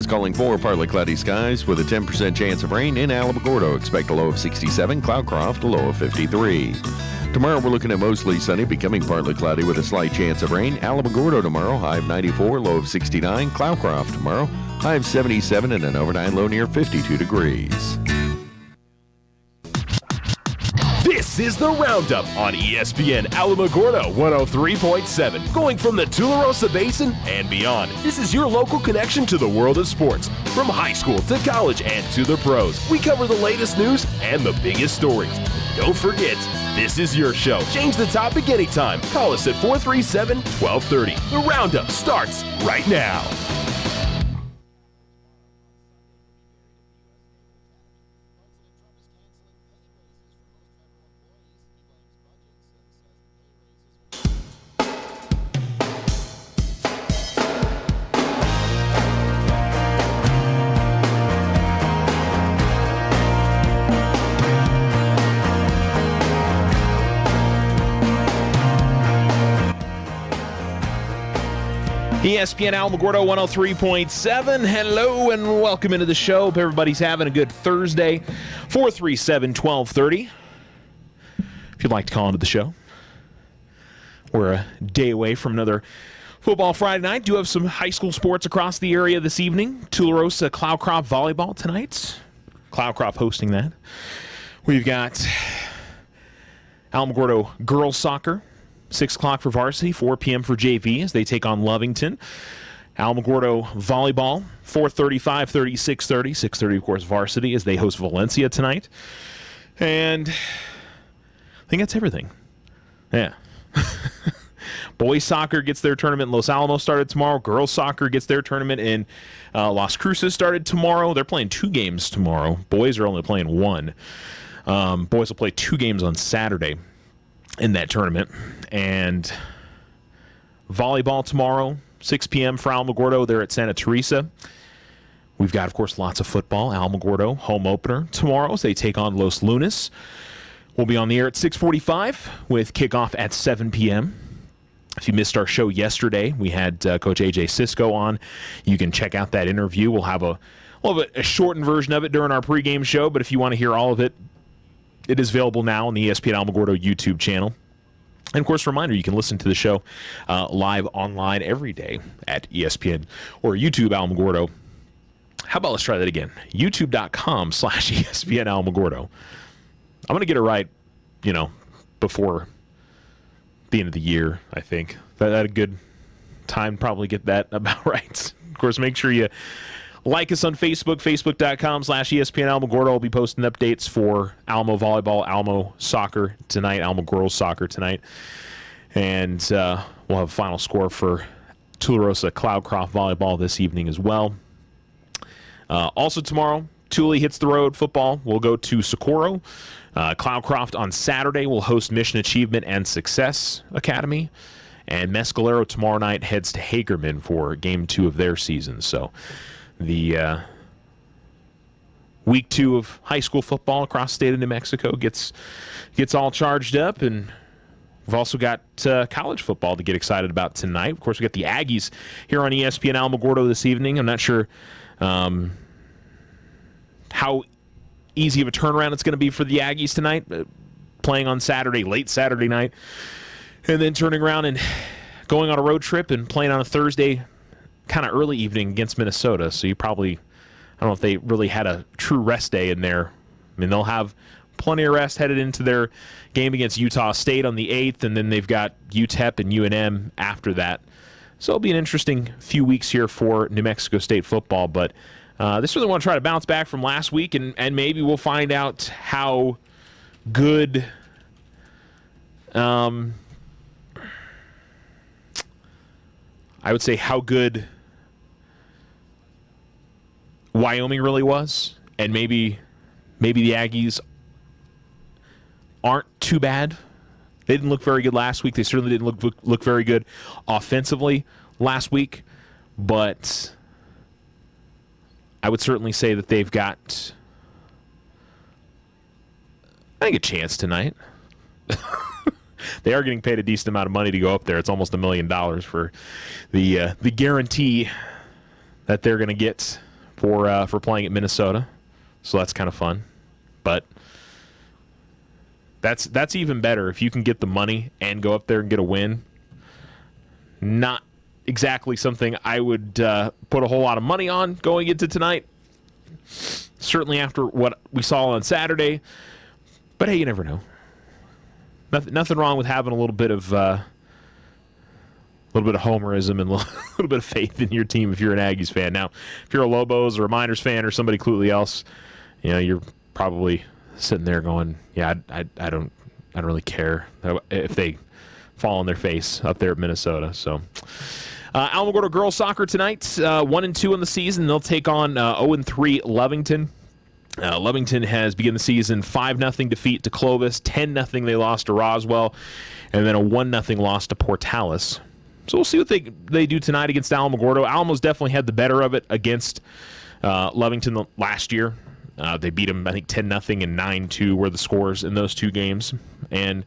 calling for partly cloudy skies with a 10% chance of rain in Alamogordo. Expect a low of 67, Cloudcroft a low of 53. Tomorrow we're looking at mostly sunny, becoming partly cloudy with a slight chance of rain. Alamogordo tomorrow, high of 94, low of 69. Cloudcroft tomorrow, high of 77 and an overnight low near 52 degrees. This is the Roundup on ESPN Alamogordo 103.7. Going from the Tularosa Basin and beyond, this is your local connection to the world of sports. From high school to college and to the pros, we cover the latest news and the biggest stories. Don't forget, this is your show. Change the topic anytime. Call us at 437-1230. The Roundup starts right now. ESPN Alamogordo 103.7. Hello and welcome into the show. Hope everybody's having a good Thursday. 437-1230. If you'd like to call into the show. We're a day away from another football Friday night. Do have some high school sports across the area this evening. Tularosa Cloudcroft volleyball tonight. Cloudcroft hosting that. We've got Alamogordo girls soccer. 6 o'clock for varsity, 4 p.m. for JV as they take on Lovington. Alamogordo volleyball, 4:30, 5:30, 6:30. 6:30, of course, varsity as they host Valencia tonight. And I think that's everything. Yeah. Boys soccer gets their tournament in Los Alamos started tomorrow. Girls soccer gets their tournament in Las Cruces started tomorrow. They're playing 2 games tomorrow. Boys are only playing 1. Boys will play 2 games on Saturday in that tournament. And volleyball tomorrow, 6 p.m. for Alamogordo. They're at Santa Teresa. We've got, of course, lots of football. Alamogordo, home opener tomorrow as they take on Los Lunas. We'll be on the air at 6:45 with kickoff at 7 p.m. If you missed our show yesterday, we had Coach A.J. Cisco on. You can check out that interview. We'll have a shortened version of it during our pregame show, but if you want to hear all of it, it is available now on the ESPN Alamogordo YouTube channel. And, of course, reminder, you can listen to the show live online every day at ESPN or YouTube Alamogordo. How about let's try that again? YouTube.com/ESPN Alamogordo. I'm going to get it right, before the end of the year, I think. That's a good time to probably get that about right. Of course, make sure you like us on Facebook, facebook.com/ESPN Alamogordo. I'll be posting updates for Alamo Volleyball, Alamo Soccer tonight, Alamo Girls Soccer tonight. And we'll have a final score for Tularosa Cloudcroft Volleyball this evening as well. Also tomorrow, Thule hits the road football. We'll go to Socorro. Cloudcroft on Saturday will host Mission Achievement and Success Academy. And Mescalero tomorrow night heads to Hagerman for Game 2 of their season. So the week 2 of high school football across the state of New Mexico gets all charged up, and we've also got college football to get excited about tonight. Of course, we got the Aggies here on ESPN Alamogordo this evening. I'm not sure how easy of a turnaround it's going to be for the Aggies tonight, playing on Saturday, late Saturday night, and then turning around and going on a road trip and playing on a Thursday kind of early evening against Minnesota. So I don't know if they really had a true rest day in there. I mean, they'll have plenty of rest headed into their game against Utah State on the 8th, and then they've got UTEP and UNM after that. So it'll be an interesting few weeks here for New Mexico State football, but they certainly want to try to bounce back from last week, and maybe we'll find out how good I would say how good Wyoming really was, and maybe the Aggies aren't too bad. They didn't look very good last week. They certainly didn't look very good offensively last week, but I would certainly say that they've got, I think, a chance tonight. They are getting paid a decent amount of money to go up there. It's almost $1 million for the guarantee that they're going to get for playing at Minnesota, so that's kind of fun. But that's even better if you can get the money and go up there and get a win. Not exactly something I would put a whole lot of money on going into tonight. Certainly after what we saw on Saturday. But hey, you never know. Nothing wrong with having a little bit of homerism and a little bit of faith in your team if you're an Aggies fan. Now, if you're a Lobos or a Miners fan or somebody completely else, you're probably sitting there going, "Yeah, I don't really care if they fall on their face up there at Minnesota." So, Alamogordo girls soccer tonight, 1-2 in the season. They'll take on 0-3 Lovington. Lovington has begun the season 5-0 defeat to Clovis, 10-0 they lost to Roswell, and then a 1-0 loss to Portales. So we'll see what they do tonight against Alamogordo. Alamo's definitely had the better of it against Lovington last year. They beat them, I think, 10-0 and 9-2 were the scores in those two games. And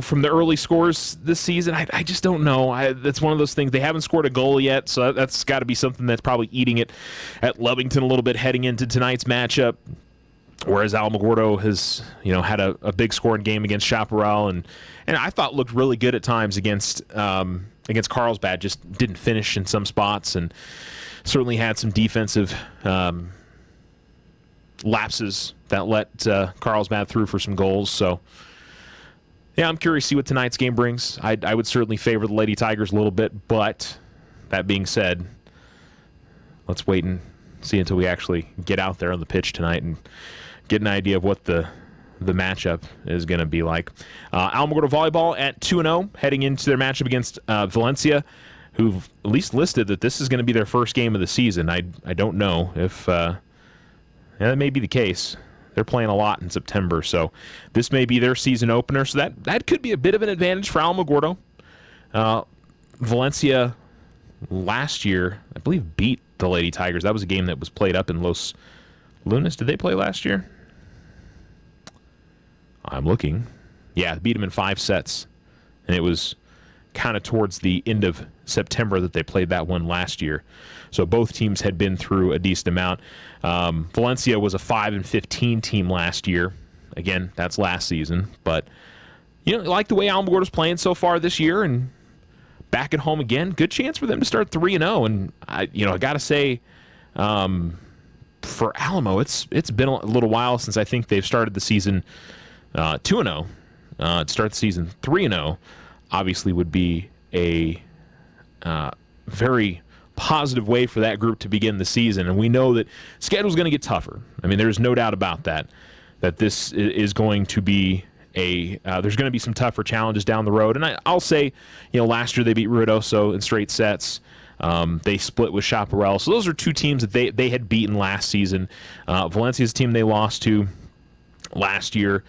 from the early scores this season, I just don't know. That's one of those things. They haven't scored a goal yet, so that's got to be something that's probably eating it at Lovington a little bit heading into tonight's matchup. Whereas Alamogordo has, had a big scoring game against Chaparral, and I thought looked really good at times against Carlsbad. Just didn't finish in some spots, and certainly had some defensive lapses that let Carlsbad through for some goals. So. Yeah, I'm curious to see what tonight's game brings. I would certainly favor the Lady Tigers a little bit, but that being said, let's wait and see until we actually get out there on the pitch tonight and get an idea of what the matchup is going to be like. Alamogordo Volleyball at 2-0, heading into their matchup against Valencia, who've at least listed that this is going to be their first game of the season. I don't know if that may be the case. They're playing a lot in September, so this may be their season opener. So that could be a bit of an advantage for Alamogordo. Valencia last year, I believe, beat the Lady Tigers. That was a game that was played up in Los Lunas. Did they play last year? I'm looking. Yeah, beat them in 5 sets, and it was kind of towards the end of September that they played that one last year. So both teams had been through a decent amount. Valencia was a 5-15 team last year. Again, that's last season. But, I like the way Alamogordo's playing so far this year, and back at home again, good chance for them to start 3-0. And, I got to say, for Alamo, it's been a little while since I think they've started the season 2-0. To start the season 3-0, obviously would be a very positive way for that group to begin the season. And we know that schedule's going to get tougher. I mean, there's no doubt about that this is going to be there's going to be some tougher challenges down the road. And I'll say, last year they beat Ruidoso in straight sets. They split with Chaparral. So those are two teams that they had beaten last season. Valencia's team they lost to last year.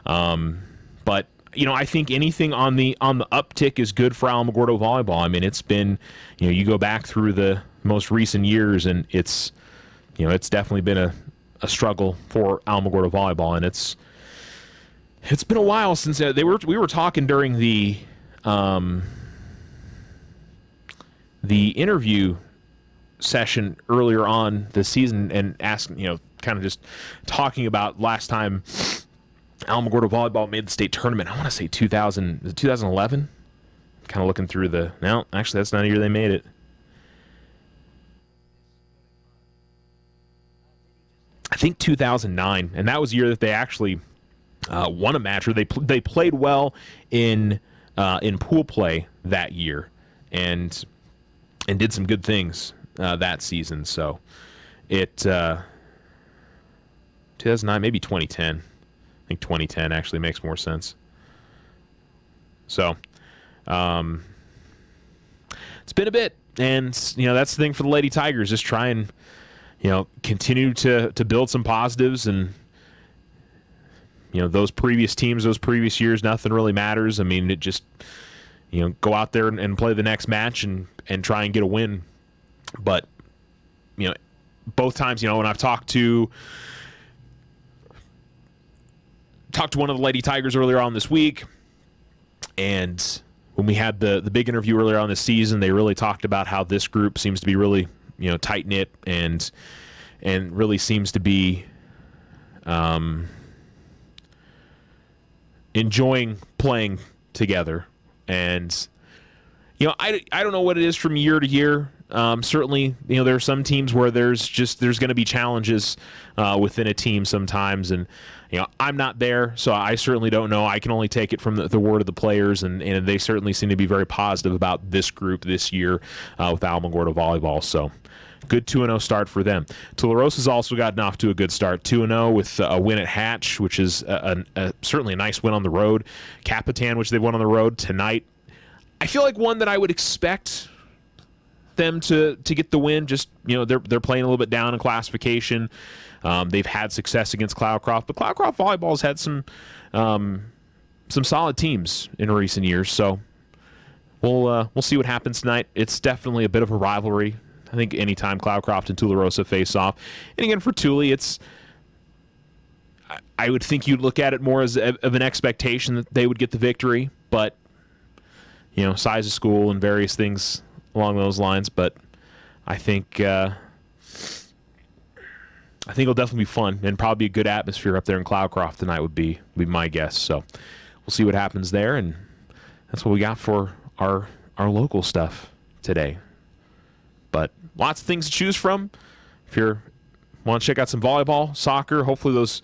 But I think anything on the uptick is good for Alamogordo volleyball. I mean, it's been, you go back through the most recent years, and it's definitely been a struggle for Alamogordo volleyball, and it's been a while since we were talking during the interview session earlier on this season, and asking, kind of just talking about last time Alamogordo volleyball made the state tournament. I want to say 2011. Kind of looking through no, actually that's not the year they made it. I think 2009, and that was the year that they actually won a match, or they played well in pool play that year, and did some good things that season. So it 2009, maybe 2010. I think 2010 actually makes more sense. So, it's been a bit, and that's the thing for the Lady Tigers. Just try and continue to build some positives, and those previous teams, those previous years, nothing really matters. I mean, it just go out there and play the next match and try and get a win. But both times, when I've talked to one of the Lady Tigers earlier on this week, and when we had the big interview earlier on this season, they really talked about how this group seems to be really tight knit and really seems to be enjoying playing together. And I don't know what it is from year to year. Certainly, there are some teams where there's going to be challenges within a team sometimes, and I'm not there, so I certainly don't know. I can only take it from the word of the players, and they certainly seem to be very positive about this group this year with Alamogordo volleyball. So good 2-0 start for them. Tularosa's also gotten off to a good start, 2-0 with a win at Hatch, which is certainly a nice win on the road. Capitan, which they won on the road tonight. I feel like one that I would expect them to get the win. Just they're playing a little bit down in classification. They've had success against Cloudcroft, but Cloudcroft volleyball's had some solid teams in recent years. So we'll see what happens tonight. It's definitely a bit of a rivalry. I think anytime Cloudcroft and Tularosa face off, and again for Thule, I would think you'd look at it more as of an expectation that they would get the victory, but size of school and various things along those lines. But I think it'll definitely be fun and probably a good atmosphere up there in Cloudcroft tonight would be my guess. So we'll see what happens there, and that's what we got for our local stuff today. But lots of things to choose from. If you want to check out some volleyball, soccer, hopefully those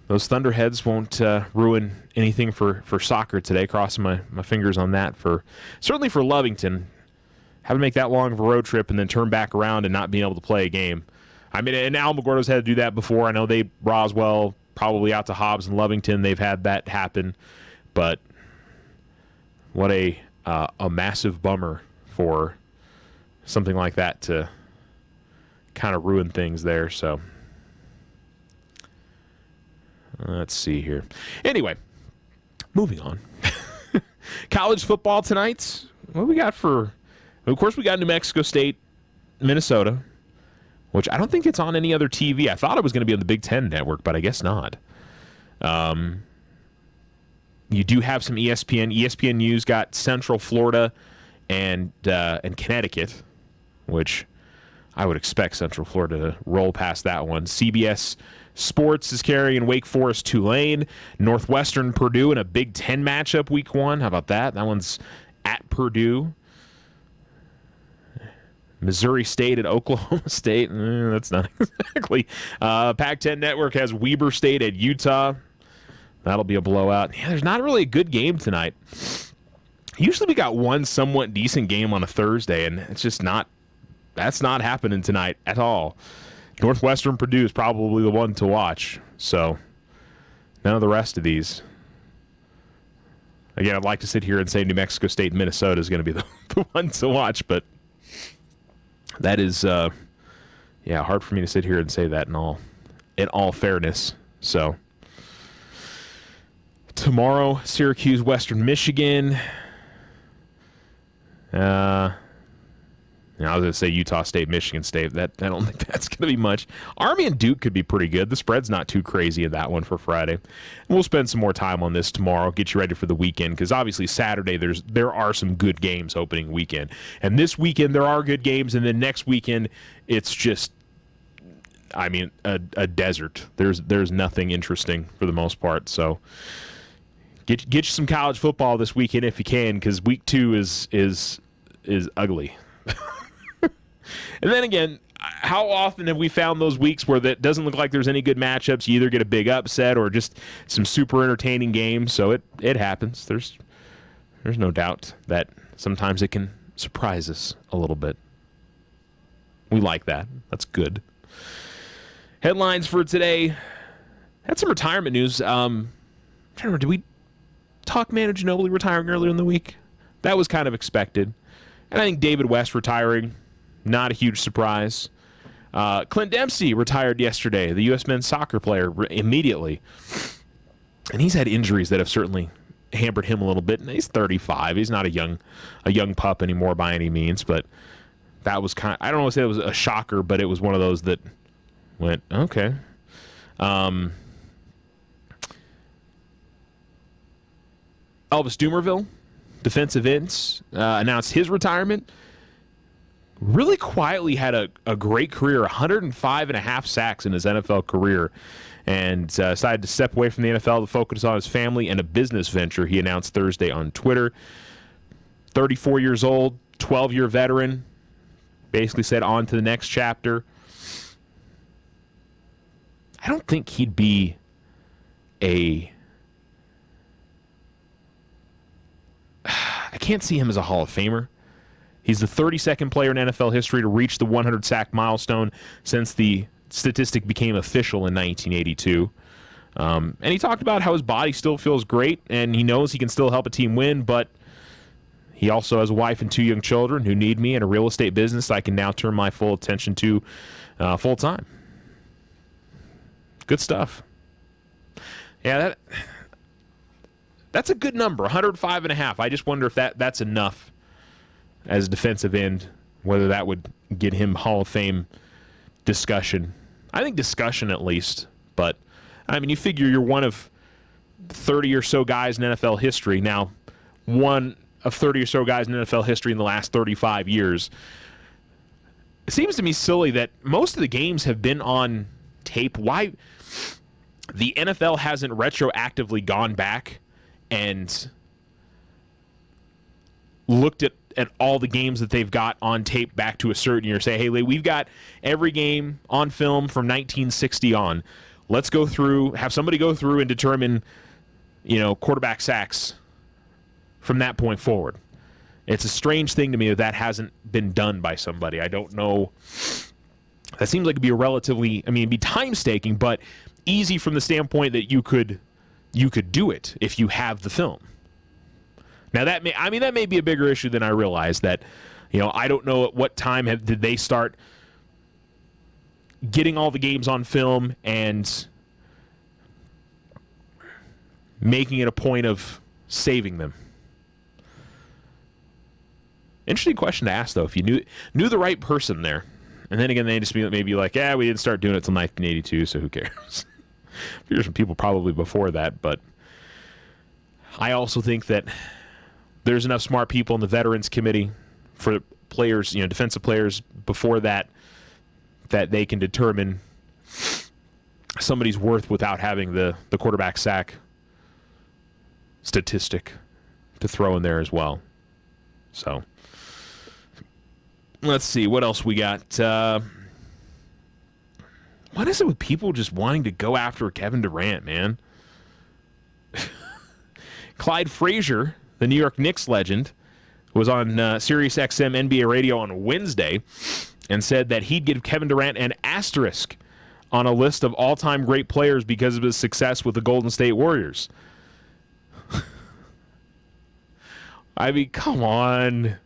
Thunderheads won't ruin anything for soccer today. Crossing my fingers on that. Certainly for Lovington, having to make that long of a road trip and then turn back around and not being able to play a game. I mean, and Alamogordo's had to do that before. I know Roswell probably out to Hobbs and Lovington. They've had that happen, but what a massive bummer for something like that to kind of ruin things there. So let's see here. Anyway, moving on. College football tonight. What do we got for... Of course, we got New Mexico State, Minnesota, which I don't think it's on any other TV. I thought it was going to be on the Big Ten network, but I guess not. You do have some ESPN. ESPN News got Central Florida and Connecticut, which I would expect Central Florida to roll past that one. CBS Sports is carrying Wake Forest, Tulane, Northwestern, Purdue in a Big Ten matchup week 1. How about that? That one's at Purdue. Missouri State at Oklahoma State. That's not exactly. Pac-10 Network has Weber State at Utah. That'll be a blowout. Yeah, there's not really a good game tonight. Usually we got one somewhat decent game on a Thursday, and it's just not. That's not happening tonight at all. Northwestern Purdue is probably the one to watch. So none of the rest of these. Again, I'd like to sit here and say New Mexico State and Minnesota is going to be the one to watch, but that is, hard for me to sit here and say that in all fairness. So tomorrow, Syracuse, Western Michigan. I was going to say Utah State, Michigan State. I don't think that's going to be much. Army and Duke could be pretty good. The spread's not too crazy in that one for Friday. And we'll spend some more time on this tomorrow, get you ready for the weekend, because obviously Saturday there are some good games opening weekend. And this weekend there are good games, and then next weekend it's just, a desert. There's nothing interesting for the most part. So get you some college football this weekend if you can, because week 2 is ugly. And then again, how often have we found those weeks where that doesn't look like there's any good matchups? You either get a big upset or just some super entertaining games. So it happens. There's no doubt that sometimes it can surprise us a little bit. We like that. That's good. Headlines for today. Had some retirement news. I'm trying to remember, did we talk Manu Ginobili retiring earlier in the week? That was kind of expected. And I think David West retiring, not a huge surprise. Clint Dempsey retired yesterday, the U.S. men's soccer player, immediately. And he's had injuries that have certainly hampered him a little bit. And he's 35. He's not a young pup anymore by any means. But that was I don't want to say it was a shocker, but it was one of those that went, okay. Elvis Dumervil, defensive ends, announced his retirement. really quietly had a great career, 105.5 sacks in his NFL career, and decided to step away from the NFL to focus on his family and a business venture he announced Thursday on Twitter. 34 years old, 12-year veteran, basically said on to the next chapter. I don't think he'd be I can't see him as a Hall of Famer. He's the 32nd player in NFL history to reach the 100-sack milestone since the statistic became official in 1982. And he talked about how his body still feels great, and he knows he can still help a team win, but he also has a wife and 2 young children who need me and a real estate business I can now turn my full attention to full-time. Good stuff. Yeah, that's a good number, 105.5. I just wonder if that's enough as a defensive end, whether that would get him Hall of Fame discussion. I think discussion at least, but I mean, you figure you're one of 30 or so guys in NFL history. Now, one of 30 or so guys in NFL history in the last 35 years. It seems to me silly that most of the games have been on tape. Why the NFL hasn't retroactively gone back and looked at all the games that they've got on tape back to a certain year. Say, hey, we've got every game on film from 1960 on. Let's go through, have somebody go through and determine, quarterback sacks from that point forward. It's a strange thing to me that hasn't been done by somebody. I don't know. That seems like it'd be a relatively, it'd be time-staking, but easy from the standpoint that you could do it if you have the film. Now that may be a bigger issue than I realized. That, I don't know at what time did they start getting all the games on film and making it a point of saving them. Interesting question to ask, though. If you knew the right person there, and then again they just maybe like, yeah, we didn't start doing it till 1982, so who cares? There's some people probably before that, but I also think that there's enough smart people in the Veterans Committee for players, defensive players before that they can determine somebody's worth without having the quarterback sack statistic to throw in there as well. So let's see what else we got. What is it with people just wanting to go after Kevin Durant, man? Clyde Frazier, the New York Knicks legend, was on Sirius XM NBA radio on Wednesday and said that he'd give Kevin Durant an asterisk on a list of all-time great players because of his success with the Golden State Warriors. I mean, come on.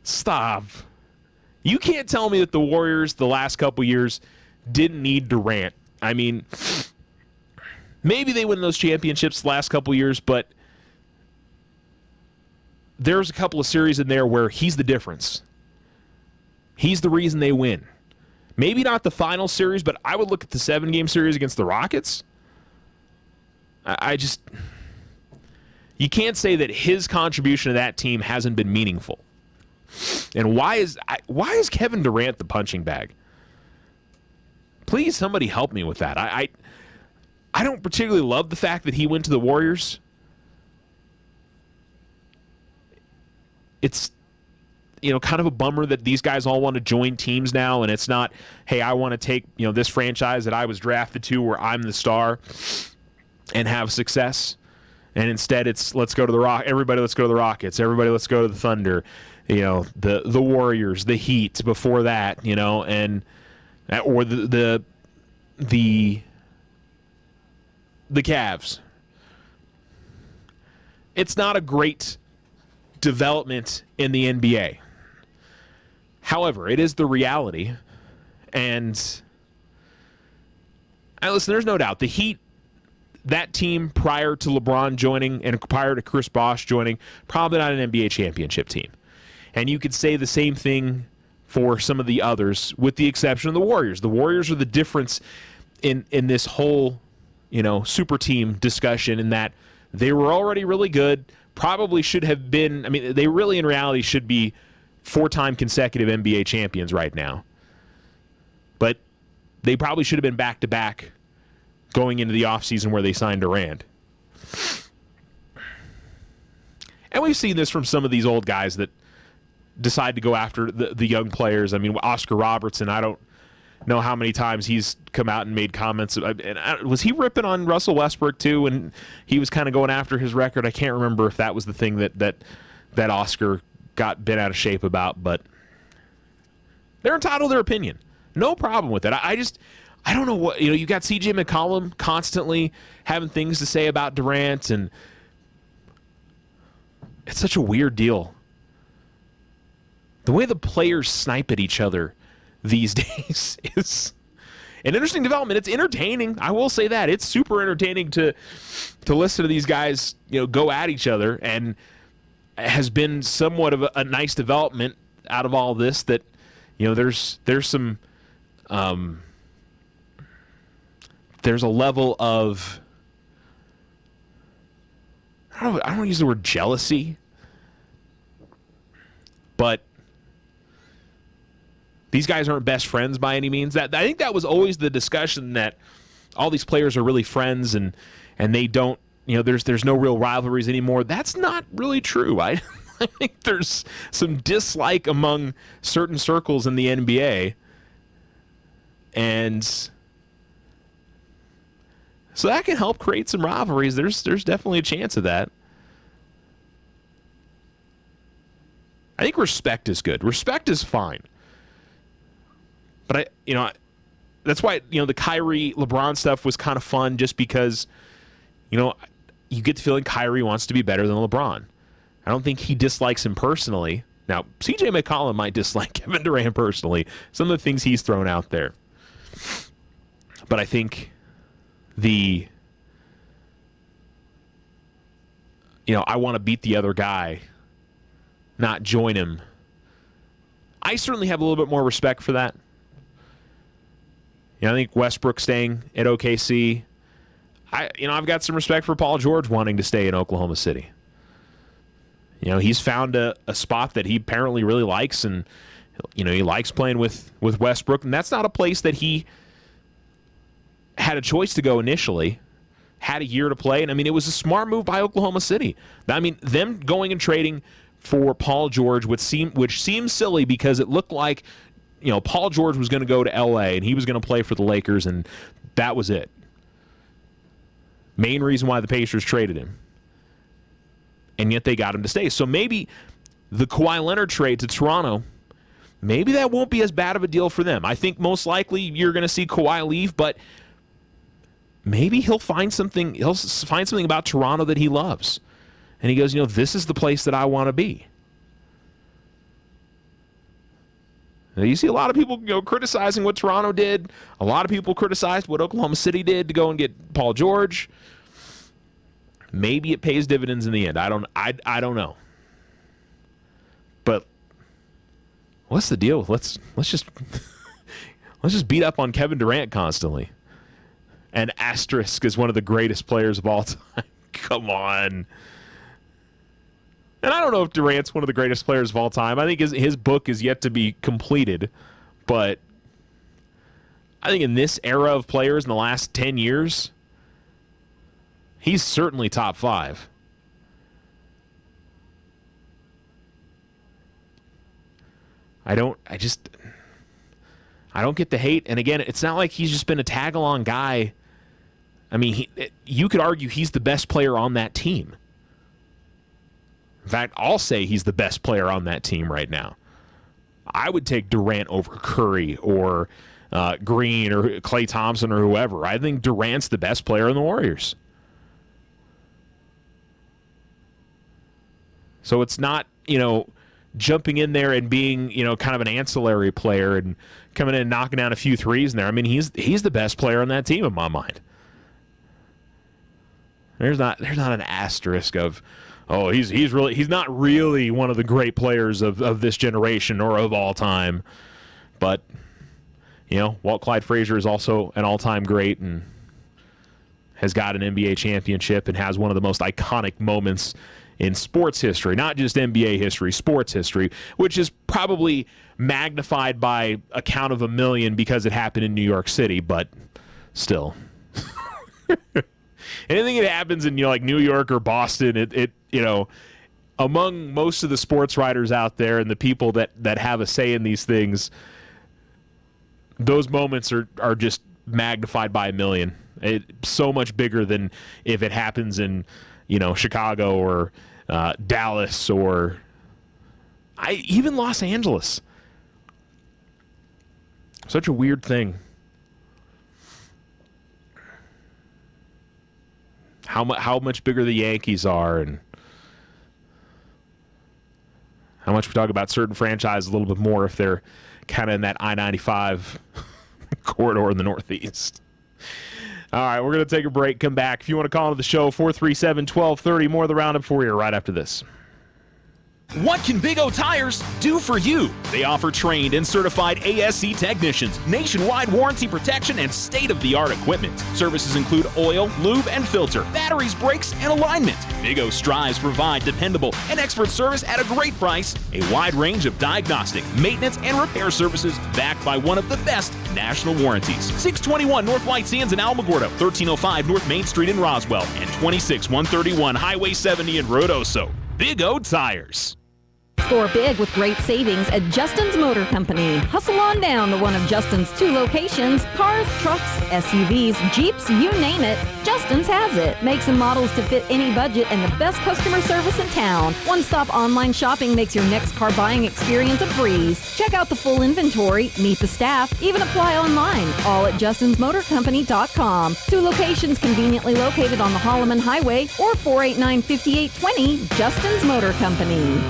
Stop. You can't tell me that the Warriors the last couple years didn't need Durant. I mean, maybe they win those championships the last couple years, but there's a couple of series in there where he's the difference. He's the reason they win. Maybe not the final series, but I would look at the 7-game series against the Rockets. You can't say that his contribution to that team hasn't been meaningful. And why is Kevin Durant the punching bag? Please, somebody help me with that. I don't particularly love the fact that he went to the Warriors. It's kind of a bummer that these guys all want to join teams now, and it's not, hey, I want to take this franchise that I was drafted to where I'm the star and have success. And instead it's let's go to the everybody let's go to the Rockets, everybody let's go to the Thunder, the Warriors, the Heat before that, and or the Cavs. It's not a great development in the NBA. However, it is the reality. And listen, there's no doubt the Heat, that team prior to LeBron joining and prior to Chris Bosh joining, probably not an NBA championship team. And you could say the same thing for some of the others, with the exception of the Warriors. The Warriors are the difference in this whole, super team discussion, in that they were already really good, probably should have been, they really in reality should be 4-time consecutive NBA champions right now. But they probably should have been back-to-back going into the offseason where they signed Durant. And we've seen this from some of these old guys that decide to go after the young players. I mean, Oscar Robertson, I don't know how many times he's come out and made comments. Was he ripping on Russell Westbrook too? And he was kind of going after his record. I can't remember if that was the thing that Oscar got bent out of shape about, but they're entitled to their opinion. No problem with it. I don't know what, you got CJ McCollum constantly having things to say about Durant, and it's such a weird deal. The way the players snipe at each other these days is an interesting development. It's entertaining. I will say that. It's super entertaining to listen to these guys, go at each other, and has been somewhat of a nice development out of all this that, there's some there's a level of, I don't want to use the word jealousy, but these guys aren't best friends by any means. I think that was always the discussion, that all these players are really friends and they don't, there's no real rivalries anymore. That's not really true. I think there's some dislike among certain circles in the NBA. And so that can help create some rivalries. There's definitely a chance of that. I think respect is good. Respect is fine. But that's why, the Kyrie LeBron stuff was kind of fun, just because, you get the feeling Kyrie wants to be better than LeBron. I don't think he dislikes him personally. Now, CJ McCollum might dislike Kevin Durant personally, some of the things he's thrown out there. But I think I want to beat the other guy, not join him. I certainly have a little bit more respect for that. I think Westbrook staying at OKC. I've got some respect for Paul George wanting to stay in Oklahoma City. He's found a spot that he apparently really likes, and he likes playing with Westbrook, and that's not a place that he had a choice to go initially. Had a year to play, and it was a smart move by Oklahoma City. Them going and trading for Paul George, which seems silly, because it looked like Paul George was going to go to LA and he was going to play for the Lakers, and that was it. Main reason why the Pacers traded him. And yet they got him to stay. So maybe the Kawhi Leonard trade to Toronto, maybe that won't be as bad of a deal for them. I think most likely you're going to see Kawhi leave, but maybe he'll find something about Toronto that he loves. And he goes, this is the place that I want to be. Now, you see a lot of people criticizing what Toronto did. A lot of people criticized what Oklahoma City did to go and get Paul George. Maybe it pays dividends in the end. I don't know. But what's the deal? Let's just beat up on Kevin Durant constantly. And asterisk is one of the greatest players of all time. Come on. And I don't know if Durant's one of the greatest players of all time. I think his book is yet to be completed. But I think in this era of players in the last 10 years, he's certainly top 5. I don't get the hate. And again, it's not like he's just been a tag-along guy. You could argue he's the best player on that team. In fact, I'll say he's the best player on that team right now. I would take Durant over Curry or Green or Klay Thompson or whoever. I think Durant's the best player in the Warriors. So it's not, jumping in there and being, kind of an ancillary player and coming in and knocking down a few threes in there. He's the best player on that team in my mind. There's not an asterisk of, oh, he's not really one of the great players of this generation or of all time. But, Walt Clyde Frazier is also an all-time great and has got an NBA championship and has one of the most iconic moments in sports history, not just NBA history, sports history, which is probably magnified by a count of 1 million because it happened in New York City, but still. Anything that happens in New York or Boston, it among most of the sports writers out there and the people that have a say in these things, those moments are just magnified by 1 million. It's so much bigger than if it happens in Chicago or Dallas or even Los Angeles. Such a weird thing. How much bigger the Yankees are, and how much we talk about certain franchises a little bit more if they're kind of in that I-95 corridor in the Northeast. All right, we're going to take a break, come back. If you want to call into the show, 437-1230. More of the Roundup for you right after this. What can Big O Tires do for you? They offer trained and certified ASC technicians, nationwide warranty protection, and state-of-the-art equipment. Services include oil, lube, and filter, batteries, brakes, and alignment. Big O strives to provide dependable and expert service at a great price, a wide range of diagnostic, maintenance, and repair services backed by one of the best national warranties. 621 North White Sands in Alamogordo, 1305 North Main Street in Roswell, and 26131 Highway 70 in Rodoso. Big O Tires. Score big with great savings at Justin's Motor Company. Hustle on down to one of Justin's 2 locations. Cars, trucks, SUVs, Jeeps, you name it, Justin's has it. Makes and models to fit any budget and the best customer service in town. One-stop online shopping makes your next car buying experience a breeze. Check out the full inventory, meet the staff, even apply online. All at JustinsMotorCompany.com. 2 locations conveniently located on the Holloman Highway or 489-5820, Justin's Motor Company.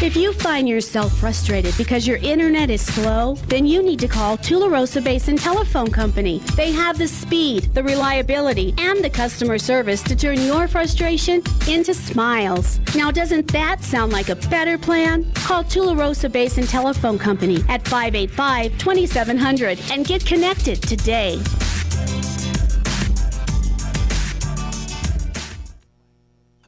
If you find yourself frustrated because your internet is slow, then you need to call Tularosa Basin Telephone Company. They have the speed, the reliability, and the customer service to turn your frustration into smiles. Now, doesn't that sound like a better plan? Call Tularosa Basin Telephone Company at 585-2700 and get connected today.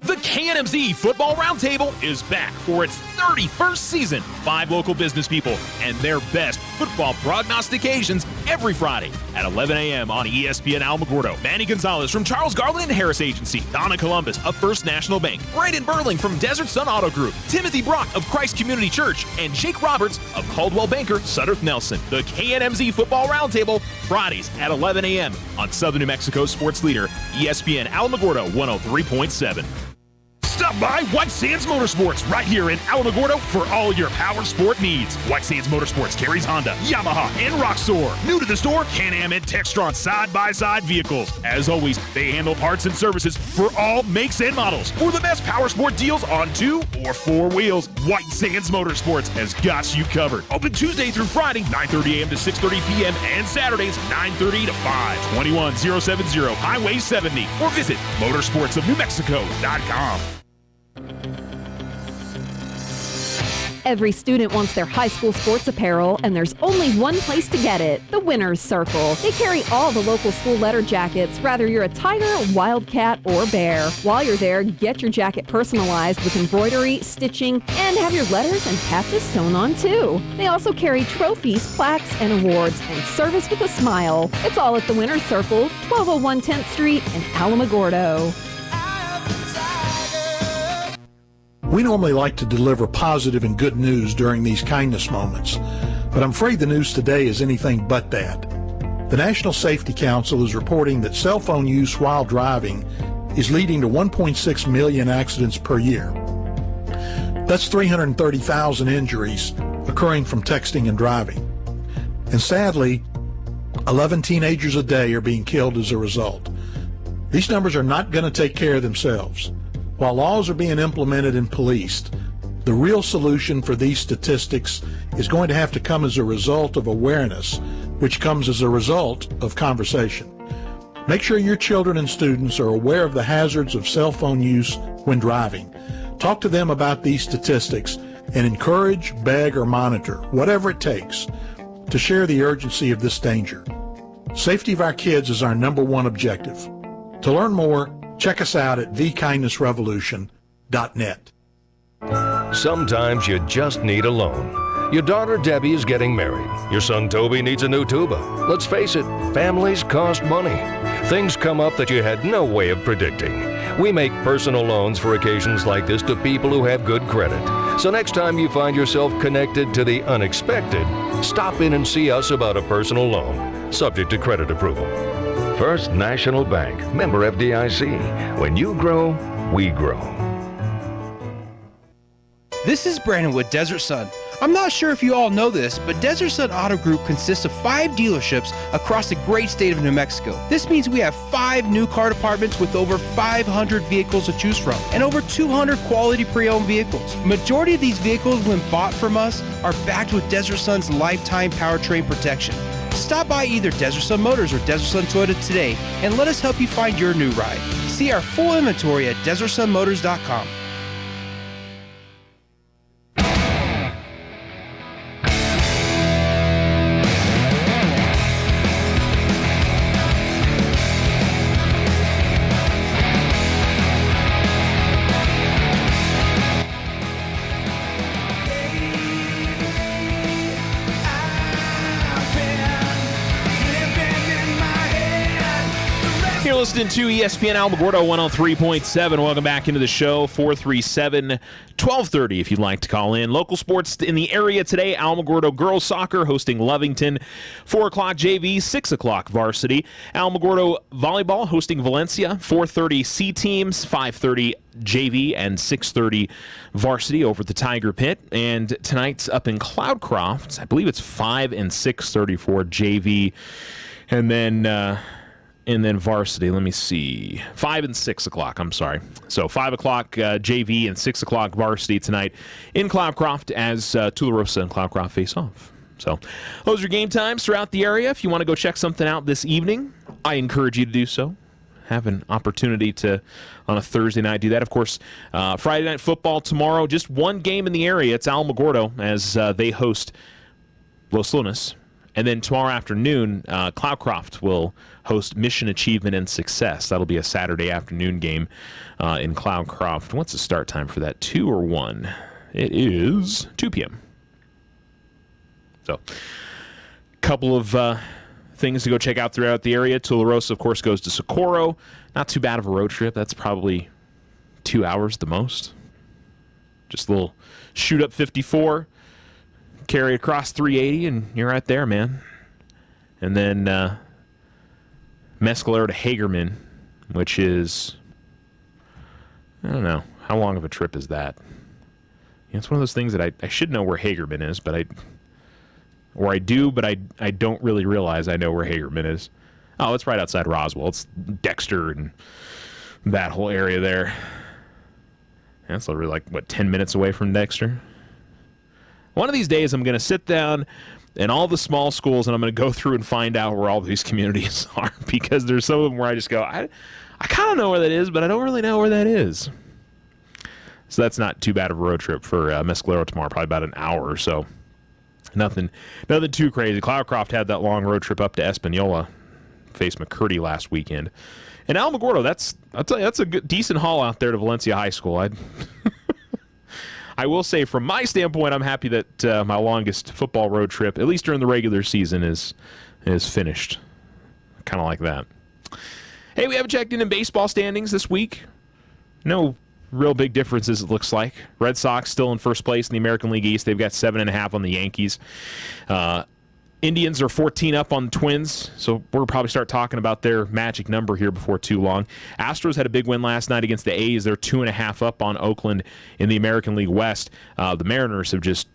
The KNMZ Football Roundtable is back for its 31st season. 5 local business people and their best football prognostications every Friday at 11 a.m. on ESPN Alamogordo. Manny Gonzalez from Charles Garland and Harris Agency. Donna Columbus of First National Bank. Brandon Burling from Desert Sun Auto Group. Timothy Brock of Christ Community Church. And Jake Roberts of Caldwell Banker Sudderth Nelson. The KNMZ Football Roundtable, Fridays at 11 a.m. on Southern New Mexico sports leader, ESPN Alamogordo 103.7. Stop by White Sands Motorsports right here in Alamogordo for all your power sport needs. White Sands Motorsports carries Honda, Yamaha, and Roxor. New to the store, Can-Am and Textron side-by-side vehicles. As always, they handle parts and services for all makes and models. For the best power sport deals on 2 or 4 wheels, White Sands Motorsports has got you covered. Open Tuesday through Friday, 9:30 a.m. to 6:30 p.m. and Saturdays, 9:30 to 5. 21070 Highway 70 or visit motorsportsofnewmexico.com. Every student wants their high school sports apparel, and there's only one place to get it, the Winners Circle. They carry all the local school letter jackets, whether you're a Tiger, Wildcat, or Bear. While you're there, get your jacket personalized with embroidery, stitching, and have your letters and patches sewn on too. They also carry trophies, plaques, and awards, and service with a smile. It's all at the Winners Circle, 1201 10th Street in Alamogordo. We normally like to deliver positive and good news during these kindness moments, but I'm afraid the news today is anything but that. The National Safety Council is reporting that cell phone use while driving is leading to 1.6 million accidents per year. That's 330,000 injuries occurring from texting and driving. And sadly, 11 teenagers a day are being killed as a result. These numbers are not going to take care of themselves. While laws are being implemented and policed, the real solution for these statistics is going to have to come as a result of awareness, which comes as a result of conversation. Make sure your children and students are aware of the hazards of cell phone use when driving. Talk to them about these statistics and encourage, beg, or monitor, whatever it takes, to share the urgency of this danger. Safety of our kids is our number one objective. To learn more, check us out at thekindnessrevolution.net. Sometimes you just need a loan. Your daughter Debbie is getting married. Your son Toby needs a new tuba. Let's face it, families cost money. Things come up that you had no way of predicting. We make personal loans for occasions like this to people who have good credit. So next time you find yourself connected to the unexpected, stop in and see us about a personal loan, subject to credit approval. First National Bank, member FDIC. When you grow, we grow. This is Brandon with Desert Sun. I'm not sure if you all know this, but Desert Sun Auto Group consists of 5 dealerships across the great state of New Mexico. This means we have 5 new car departments with over 500 vehicles to choose from and over 200 quality pre-owned vehicles. Majority of these vehicles, when bought from us, are backed with Desert Sun's lifetime powertrain protection. Stop by either Desert Sun Motors or Desert Sun Toyota today and let us help you find your new ride. See our full inventory at DesertSunMotors.com. You're listening to ESPN Alamogordo 103.7. Welcome back into the show. 437-1230 if you'd like to call in. Local sports in the area today. Alamogordo girls soccer hosting Lovington. 4 o'clock JV, 6 o'clock varsity. Alamogordo volleyball hosting Valencia. 4:30 C teams, 5:30 JV, and 6:30 varsity over at the Tiger Pit. And tonight's up in Cloudcroft. I believe it's 5 and 6:30 for JV. And then varsity, let me see, 5 and 6 o'clock, I'm sorry. So 5 o'clock JV and 6 o'clock varsity tonight in Cloudcroft as Tularosa and Cloudcroft face off. So those are game times throughout the area. If you want to go check something out this evening, I encourage you to do so. Have an opportunity to, on a Thursday night, do that. Of course, Friday night football tomorrow, just one game in the area. It's Alamogordo as they host Los Lunas. And then tomorrow afternoon, Cloudcroft will host Mission Achievement and Success. That'll be a Saturday afternoon game in Cloudcroft. What's the start time for that, 2 or 1? It is 2 p.m. So, a couple of things to go check out throughout the area. Tularosa, of course, goes to Socorro. Not too bad of a road trip. That's probably 2 hours the most. Just a little shoot up 54. Carry across 380, and you're right there, man. And then Mescalero to Hagerman, which is, I don't know, how long of a trip is that? It's one of those things that I should know where Hagerman is, but I do, but I don't really realize I know where Hagerman is. Oh, it's right outside Roswell. It's Dexter and that whole area there. That's literally like, what, 10 minutes away from Dexter? One of these days, I'm going to sit down in all the small schools, and I'm going to go through and find out where all these communities are, because there's some of them where I just go, I kind of know where that is, but I don't really know where that is. So that's not too bad of a road trip for Mescalero tomorrow, probably about an hour or so. Nothing too crazy. Cloudcroft had that long road trip up to Espanola, faced McCurdy last weekend. And Alamogordo, I'll tell you, that's a good, decent haul out there to Valencia High School. I will say, from my standpoint, I'm happy that my longest football road trip, at least during the regular season, is finished. Kind of like that. Hey, we haven't checked in baseball standings this week. No real big differences, it looks like. Red Sox still in first place in the American League East. They've got 7.5 on the Yankees. Indians are 14 up on the Twins, so we'll probably start talking about their magic number here before too long. Astros had a big win last night against the A's. They're 2.5 up on Oakland in the American League West. The Mariners have just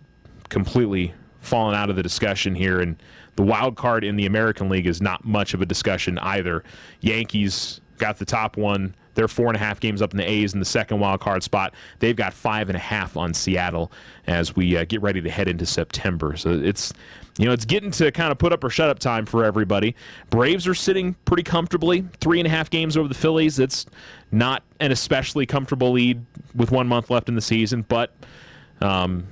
completely fallen out of the discussion here, and the wild card in the American League is not much of a discussion either. Yankees got the top one. They're 4.5 games up in the A's in the second wild card spot. They've got 5.5 on Seattle as we get ready to head into September. So it's getting to kind of put up or shut up time for everybody. Braves are sitting pretty comfortably, 3.5 games over the Phillies. It's not an especially comfortable lead with 1 month left in the season, but nobody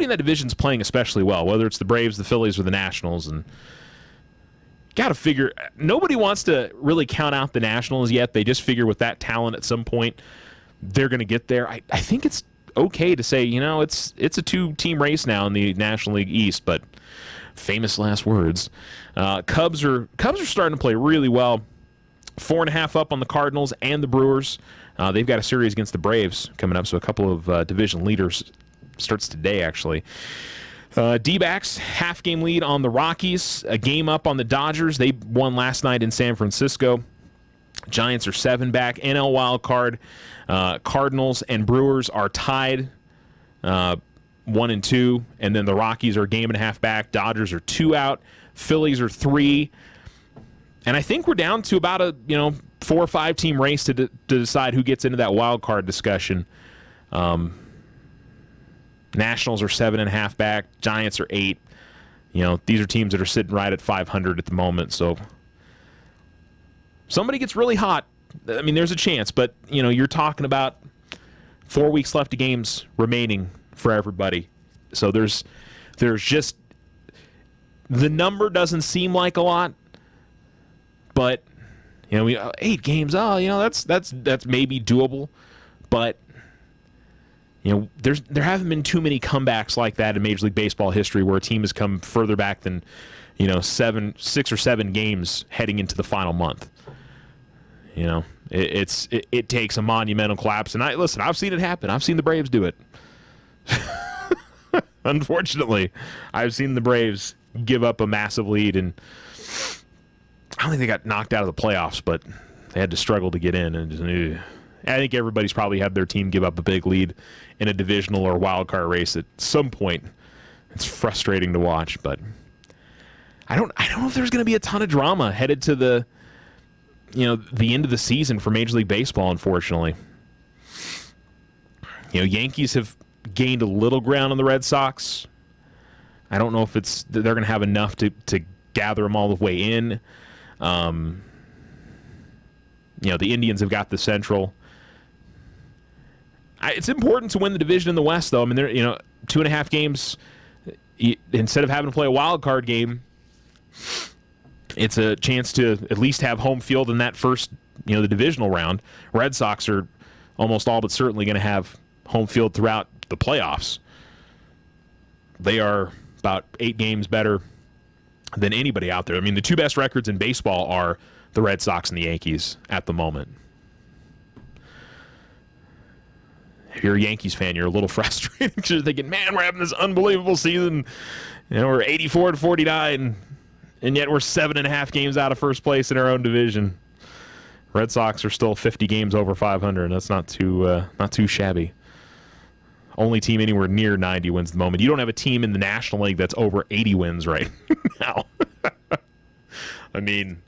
in that division is playing especially well, whether it's the Braves, the Phillies, or the Nationals. And got to figure. Nobody wants to really count out the Nationals yet. They just figure with that talent at some point they're going to get there. I think it's okay to say, it's a 2-team race now in the National League East, but famous last words. Cubs are starting to play really well. 4.5 up on the Cardinals and the Brewers. They've got a series against the Braves coming up, so a couple of division leaders starts today, actually. D-backs, half-game lead on the Rockies, a game up on the Dodgers. They won last night in San Francisco. Giants are 7 back. NL wild card. Cardinals and Brewers are tied 1-2, and then the Rockies are a game and a half back. Dodgers are 2 out. Phillies are 3. And I think we're down to about a 4 or 5 team race to decide who gets into that wild card discussion. Nationals are 7.5 back. Giants are 8. These are teams that are sitting right at 500 at the moment. So somebody gets really hot. I mean, there's a chance, but you're talking about 4 weeks left of games remaining for everybody. So there's just the number doesn't seem like a lot. But 8 games. That's maybe doable, but there haven't been too many comebacks like that in Major League Baseball history where a team has come further back than 6 or 7 games heading into the final month. It takes a monumental collapse, and I've seen it happen. I've seen the Braves do it. Unfortunately, I've seen the Braves give up a massive lead and. I don't think they got knocked out of the playoffs, but they had to struggle to get in. And I think everybody's probably had their team give up a big lead in a divisional or wild card race at some point. It's frustrating to watch, but I don't know if there's going to be a ton of drama headed to the end of the season for Major League Baseball. Unfortunately, Yankees have gained a little ground on the Red Sox. I don't know if they're going to have enough to gather them all the way in. The Indians have got the Central. It's important to win the division in the West, though. I mean, they're 2.5 games. Instead of having to play a wild card game, it's a chance to at least have home field in that first, the divisional round. Red Sox are almost all but certainly going to have home field throughout the playoffs. They are about 8 games better than anybody out there. I mean, the 2 best records in baseball are the Red Sox and the Yankees at the moment. If you're a Yankees fan, you're a little frustrated because you're thinking, man, we're having this unbelievable season. We're 84-49, and yet we're 7.5 games out of first place in our own division. Red Sox are still 50 games over 500. That's not too shabby. Only team anywhere near 90 wins at the moment. You don't have a team in the National League that's over 80 wins right now. I mean,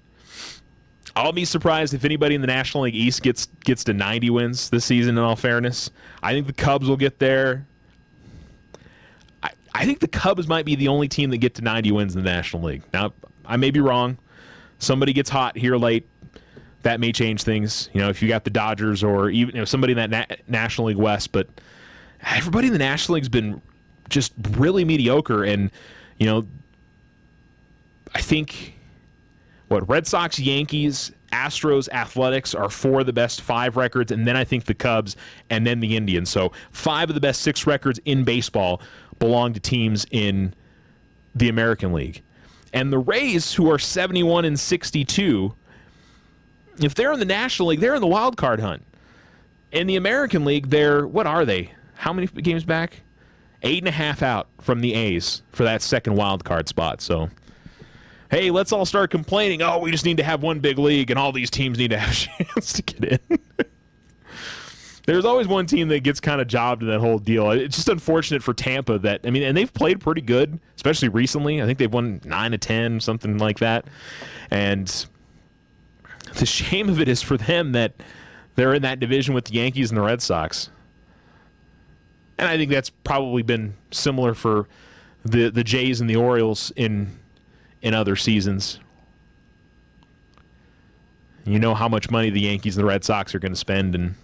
I'll be surprised if anybody in the National League East gets to 90 wins this season, in all fairness. I think the Cubs will get there. I think the Cubs might be the only team that get to 90 wins in the National League. Now, I may be wrong. Somebody gets hot here late. That may change things. If you got the Dodgers or even somebody in that National League West, but everybody in the National League's been just really mediocre, and I think Red Sox, Yankees, Astros, Athletics are 4 of the best 5 records, and then I think the Cubs, and then the Indians. So 5 of the best 6 records in baseball belong to teams in the American League, and the Rays, who are 71-62, if they're in the National League, they're in the wild card hunt. In the American League, what are they? How many games back? 8.5 out from the A's for that second wild card spot. So, hey, let's all start complaining. Oh, we just need to have one big league, and all these teams need to have a chance to get in. There's always one team that gets kind of jobbed in that whole deal. It's just unfortunate for Tampa and they've played pretty good, especially recently. I think they've won 9 of 10, something like that. And the shame of it is for them that they're in that division with the Yankees and the Red Sox. And I think that's probably been similar for the Jays and the Orioles in other seasons. You know how much money the Yankees and the Red Sox are going to spend. And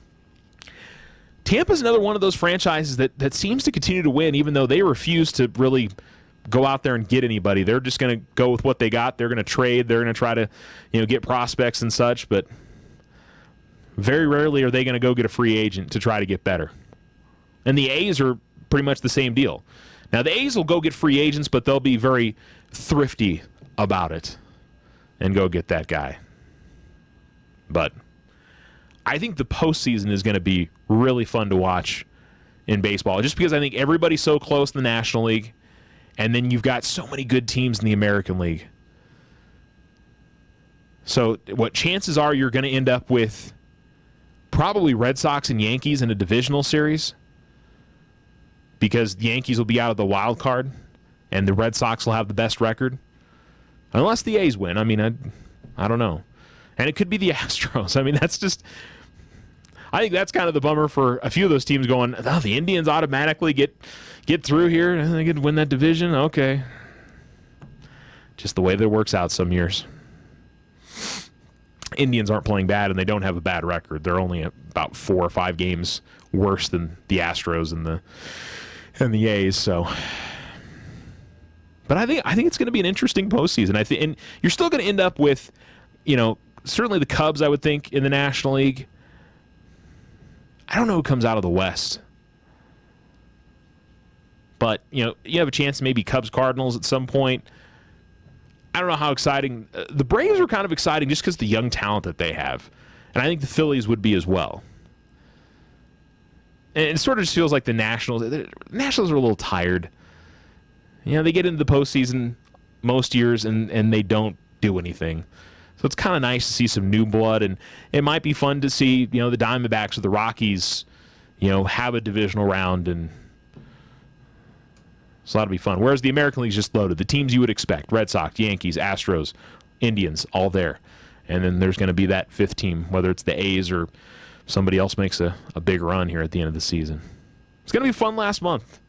Tampa's another one of those franchises that seems to continue to win, even though they refuse to really go out there and get anybody. They're just going to go with what they got. They're going to trade. They're going to try to, get prospects and such, but very rarely are they going to go get a free agent to try to get better. And the A's are pretty much the same deal. Now, the A's will go get free agents, but they'll be very thrifty about it and go get that guy. But I think the postseason is going to be really fun to watch in baseball, just because I think everybody's so close in the National League, and then you've got so many good teams in the American League. So what chances are you're going to end up with probably Red Sox and Yankees in a divisional series, because the Yankees will be out of the wild card and the Red Sox will have the best record. Unless the A's win. I mean, I don't know. And it could be the Astros. I mean, I think that's kind of the bummer for a few of those teams going, oh, the Indians automatically get through here and they get to win that division. Okay. Just the way that it works out some years. Indians aren't playing bad, and they don't have a bad record. They're only about 4 or 5 games worse than the Astros and the A's. So, but I think it's going to be an interesting postseason. And you're still going to end up with, certainly the Cubs, I would think, in the National League. I don't know who comes out of the West. But, you have a chance maybe Cubs-Cardinals at some point. I don't know how exciting. The Braves are kind of exciting just because of the young talent that they have. And I think the Phillies would be as well. And it sort of just feels like the Nationals are a little tired. They get into the postseason most years and they don't do anything. So it's kind of nice to see some new blood, and it might be fun to see, the Diamondbacks or the Rockies, have a divisional round, and so that'll be fun. Whereas the American League's just loaded. The teams you would expect, Red Sox, Yankees, Astros, Indians, all there. And then there's going to be that 5th team, whether it's the A's or somebody else makes a big run here at the end of the season. It's going to be fun last month.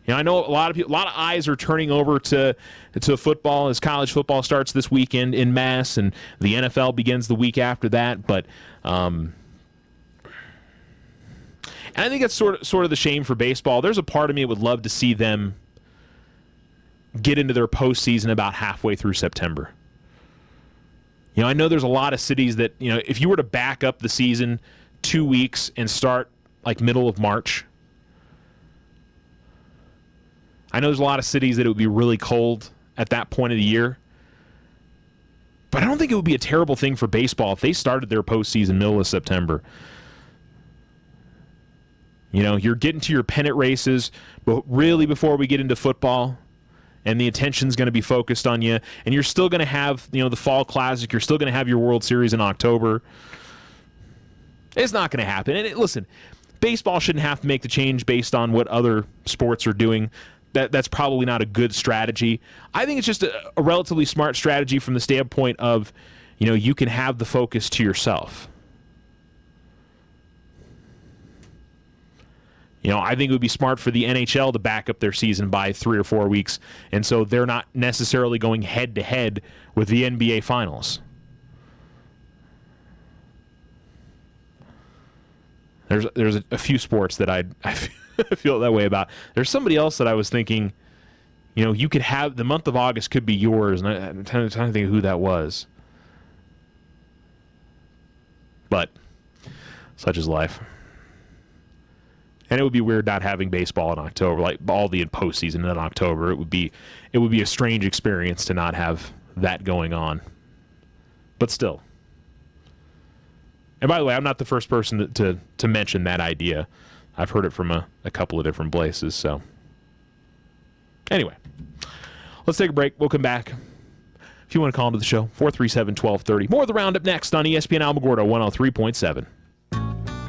I know a lot of eyes are turning over to football as college football starts this weekend in mass, and the NFL begins the week after that. But and I think that's sort of the shame for baseball. There's a part of me that would love to see them get into their postseason about halfway through September. I know there's a lot of cities that, if you were to back up the season 2 weeks and start like middle of March, I know there's a lot of cities that it would be really cold at that point of the year. But I don't think it would be a terrible thing for baseball if they started their postseason middle of September. You're getting to your pennant races, but really before we get into football, and the attention's going to be focused on you, and you're still going to have, the Fall Classic, you're still going to have your World Series in October. It's not going to happen. And listen, baseball shouldn't have to make the change based on what other sports are doing. That's probably not a good strategy. I think it's just a relatively smart strategy from the standpoint of, you can have the focus to yourself. I think it would be smart for the NHL to back up their season by 3 or 4 weeks, and so they're not necessarily going head-to-head with the NBA Finals. There's a few sports that I feel that way about. There's somebody else that I was thinking, you could have, the month of August could be yours, and I'm trying to think of who that was. But such is life. And it would be weird not having baseball in October, like all the postseason in October. It would be a strange experience to not have that going on. But still. And by the way, I'm not the first person to mention that idea. I've heard it from a couple of different places. So anyway, let's take a break. We'll come back. If you want to call into the show, 437-1230. More of the Roundup next on ESPN Alamogordo 103.7.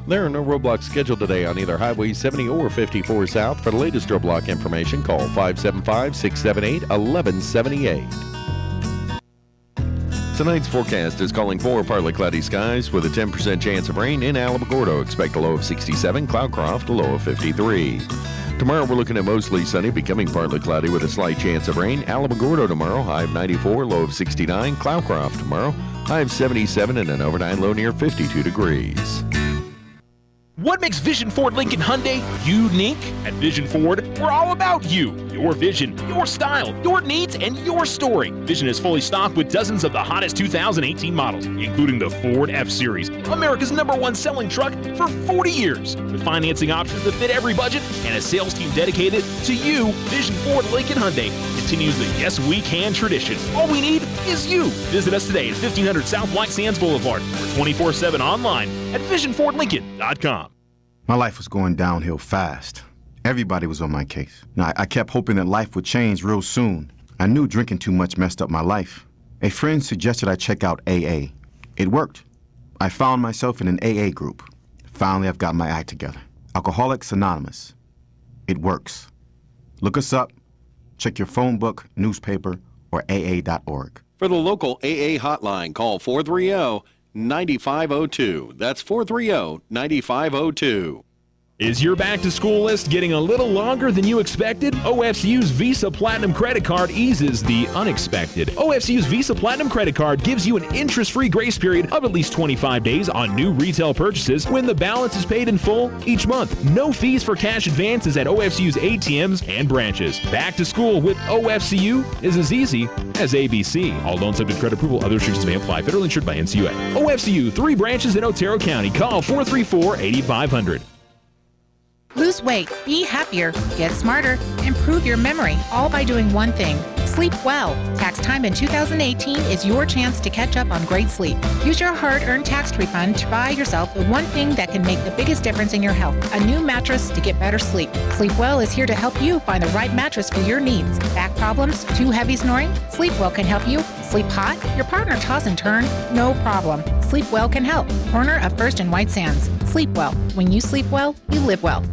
There are no roadblocks scheduled today on either Highway 70 or 54 South. For the latest roadblock information, call 575-678-1178. Tonight's forecast is calling for partly cloudy skies with a 10% chance of rain in Alamogordo. Expect a low of 67, Cloudcroft a low of 53. Tomorrow we're looking at mostly sunny, becoming partly cloudy with a slight chance of rain. Alamogordo tomorrow, high of 94, low of 69. Cloudcroft tomorrow, high of 77 and an overnight low near 52 degrees. What makes Vision Ford Lincoln Hyundai unique? At Vision Ford, we're all about you, your vision, your style, your needs, and your story. Vision is fully stocked with dozens of the hottest 2018 models, including the Ford F-Series, America's #1 selling truck for 40 years. With financing options that fit every budget and a sales team dedicated to you, Vision Ford Lincoln Hyundai continues the Yes We Can tradition. All we need is you. Visit us today at 1500 South White Sands Boulevard or 24/7 online at visionfordlincoln.com. My life was going downhill fast. Everybody was on my case. Now, I kept hoping that life would change real soon. I knew drinking too much messed up my life. A friend suggested I check out AA. It worked. I found myself in an AA group. Finally, I've got my act together. Alcoholics Anonymous. It works. Look us up. Check your phone book, newspaper, or AA.org. For the local AA hotline, call 430-9502. That's 430-9502. Is your back-to-school list getting a little longer than you expected? OFCU's Visa Platinum Credit Card eases the unexpected. OFCU's Visa Platinum Credit Card gives you an interest-free grace period of at least 25 days on new retail purchases when the balance is paid in full each month. No fees for cash advances at OFCU's ATMs and branches. Back to school with OFCU is as easy as ABC. All loans subject to credit approval. Other restrictions may apply. Federally insured by NCUA. OFCU, 3 branches in Otero County. Call 434-8500. Lose weight, be happier, get smarter, improve your memory, all by doing one thing. Sleep well. Tax time in 2018 is your chance to catch up on great sleep. Use your hard-earned tax refund to buy yourself the one thing that can make the biggest difference in your health, a new mattress to get better sleep. Sleep Well is here to help you find the right mattress for your needs. Back problems? Too heavy snoring? Sleep Well can help you. Sleep hot? Your partner toss and turn? No problem. Sleep Well can help. Corner of First and White Sands. Sleep Well. When you sleep well, you live well.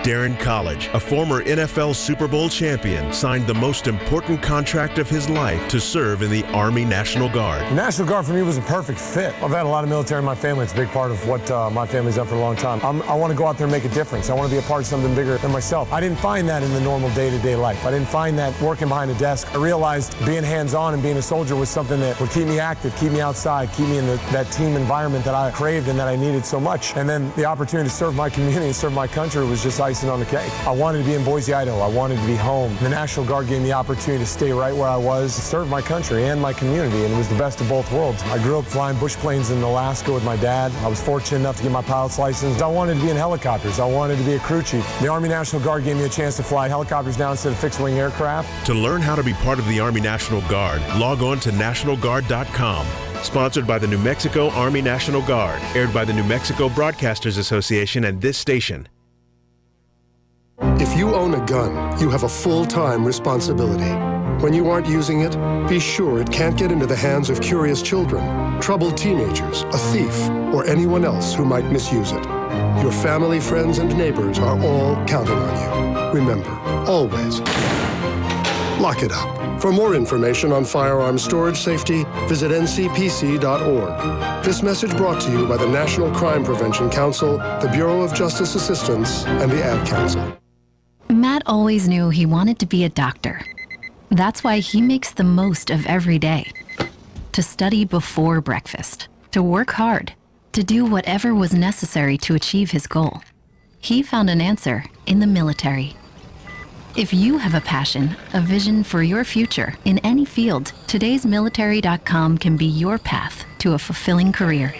Darren College, a former NFL Super Bowl champion, signed the most important contract of his life to serve in the Army National Guard. The National Guard for me was a perfect fit. I've had a lot of military in my family. It's a big part of what my family's done for a long time. I want to go out there and make a difference. I want to be a part of something bigger than myself. I didn't find that in the normal day-to-day life. I didn't find that working behind a desk. I realized being hands-on and being a soldier was something that would keep me active, keep me outside, keep me in that team environment that I craved and that I needed so much. And then the opportunity to serve my community and serve my country was just icing on the cake. I wanted to be in Boise, Idaho. I wanted to be home. The National Guard gave me the opportunity to stay right where I was, serve my country and my community, and it was the best of both worlds. I grew up flying bush planes in Alaska with my dad. I was fortunate enough to get my pilot's license. I wanted to be in helicopters. I wanted to be a crew chief. The Army National Guard gave me a chance to fly helicopters now instead of fixed-wing aircraft. To learn how to be part of the Army National Guard, log on to nationalguard.com. Sponsored by the New Mexico Army National Guard. Aired by the New Mexico Broadcasters Association and this station. If you own a gun, you have a full-time responsibility. When you aren't using it, be sure it can't get into the hands of curious children, troubled teenagers, a thief, or anyone else who might misuse it. Your family, friends, and neighbors are all counting on you. Remember, always, lock it up. For more information on firearm storage safety, visit ncpc.org. This message brought to you by the National Crime Prevention Council, the Bureau of Justice Assistance, and the Ad Council. Matt always knew he wanted to be a doctor. That's why he makes the most of every day. To study before breakfast, to work hard, to do whatever was necessary to achieve his goal. He found an answer in the military. If you have a passion, a vision for your future in any field, todaysmilitary.com can be your path to a fulfilling career.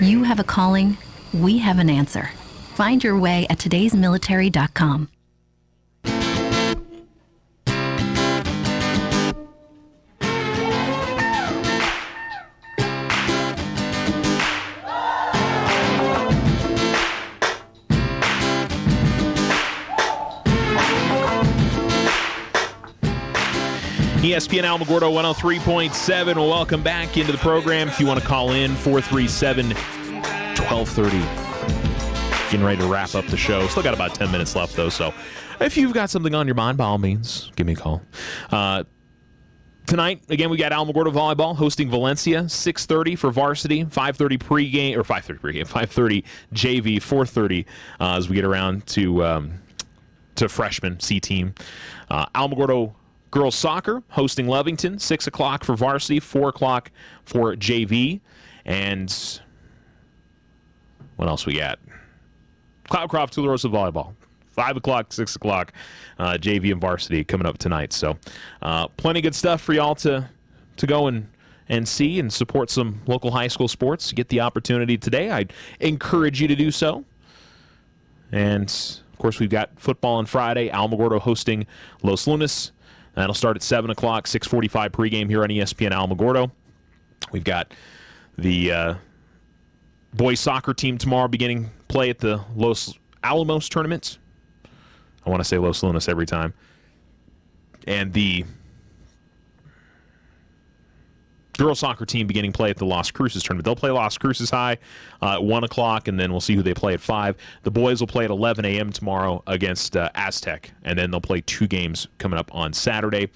You have a calling, we have an answer. Find your way at todaysmilitary.com. ESPN Alamogordo 103.7. Welcome back into the program. If you want to call in, 437-1230. Getting ready to wrap up the show. Still got about 10 minutes left, though, so if you've got something on your mind, by all means, give me a call. Tonight, again, we got Alamogordo Volleyball hosting Valencia, 6:30 for varsity, 5:30 pregame, or 5:30 pregame, 5:30 JV, 4:30 as we get around to freshman C-team. Alamogordo Girls Soccer hosting Lovington, 6 o'clock for varsity, 4 o'clock for JV. And what else we got? Cloudcroft, Tularosa volleyball. 5 o'clock, 6 o'clock, JV and varsity coming up tonight. So plenty of good stuff for y'all to go and see and support some local high school sports. Get the opportunity today. I'd encourage you to do so. And, of course, we've got football on Friday. Alamogordo hosting Los Lunas. That'll start at 7 o'clock, 6:45 pregame here on ESPN Alamogordo. We've got the boys soccer team tomorrow beginning play at the Los Alamos tournament. I want to say Los Lunas every time. And the girls soccer team beginning play at the Las Cruces tournament. They'll play Las Cruces High at 1 o'clock, and then we'll see who they play at 5. The boys will play at 11 a.m. tomorrow against Aztec, and then they'll play 2 games coming up on Saturday.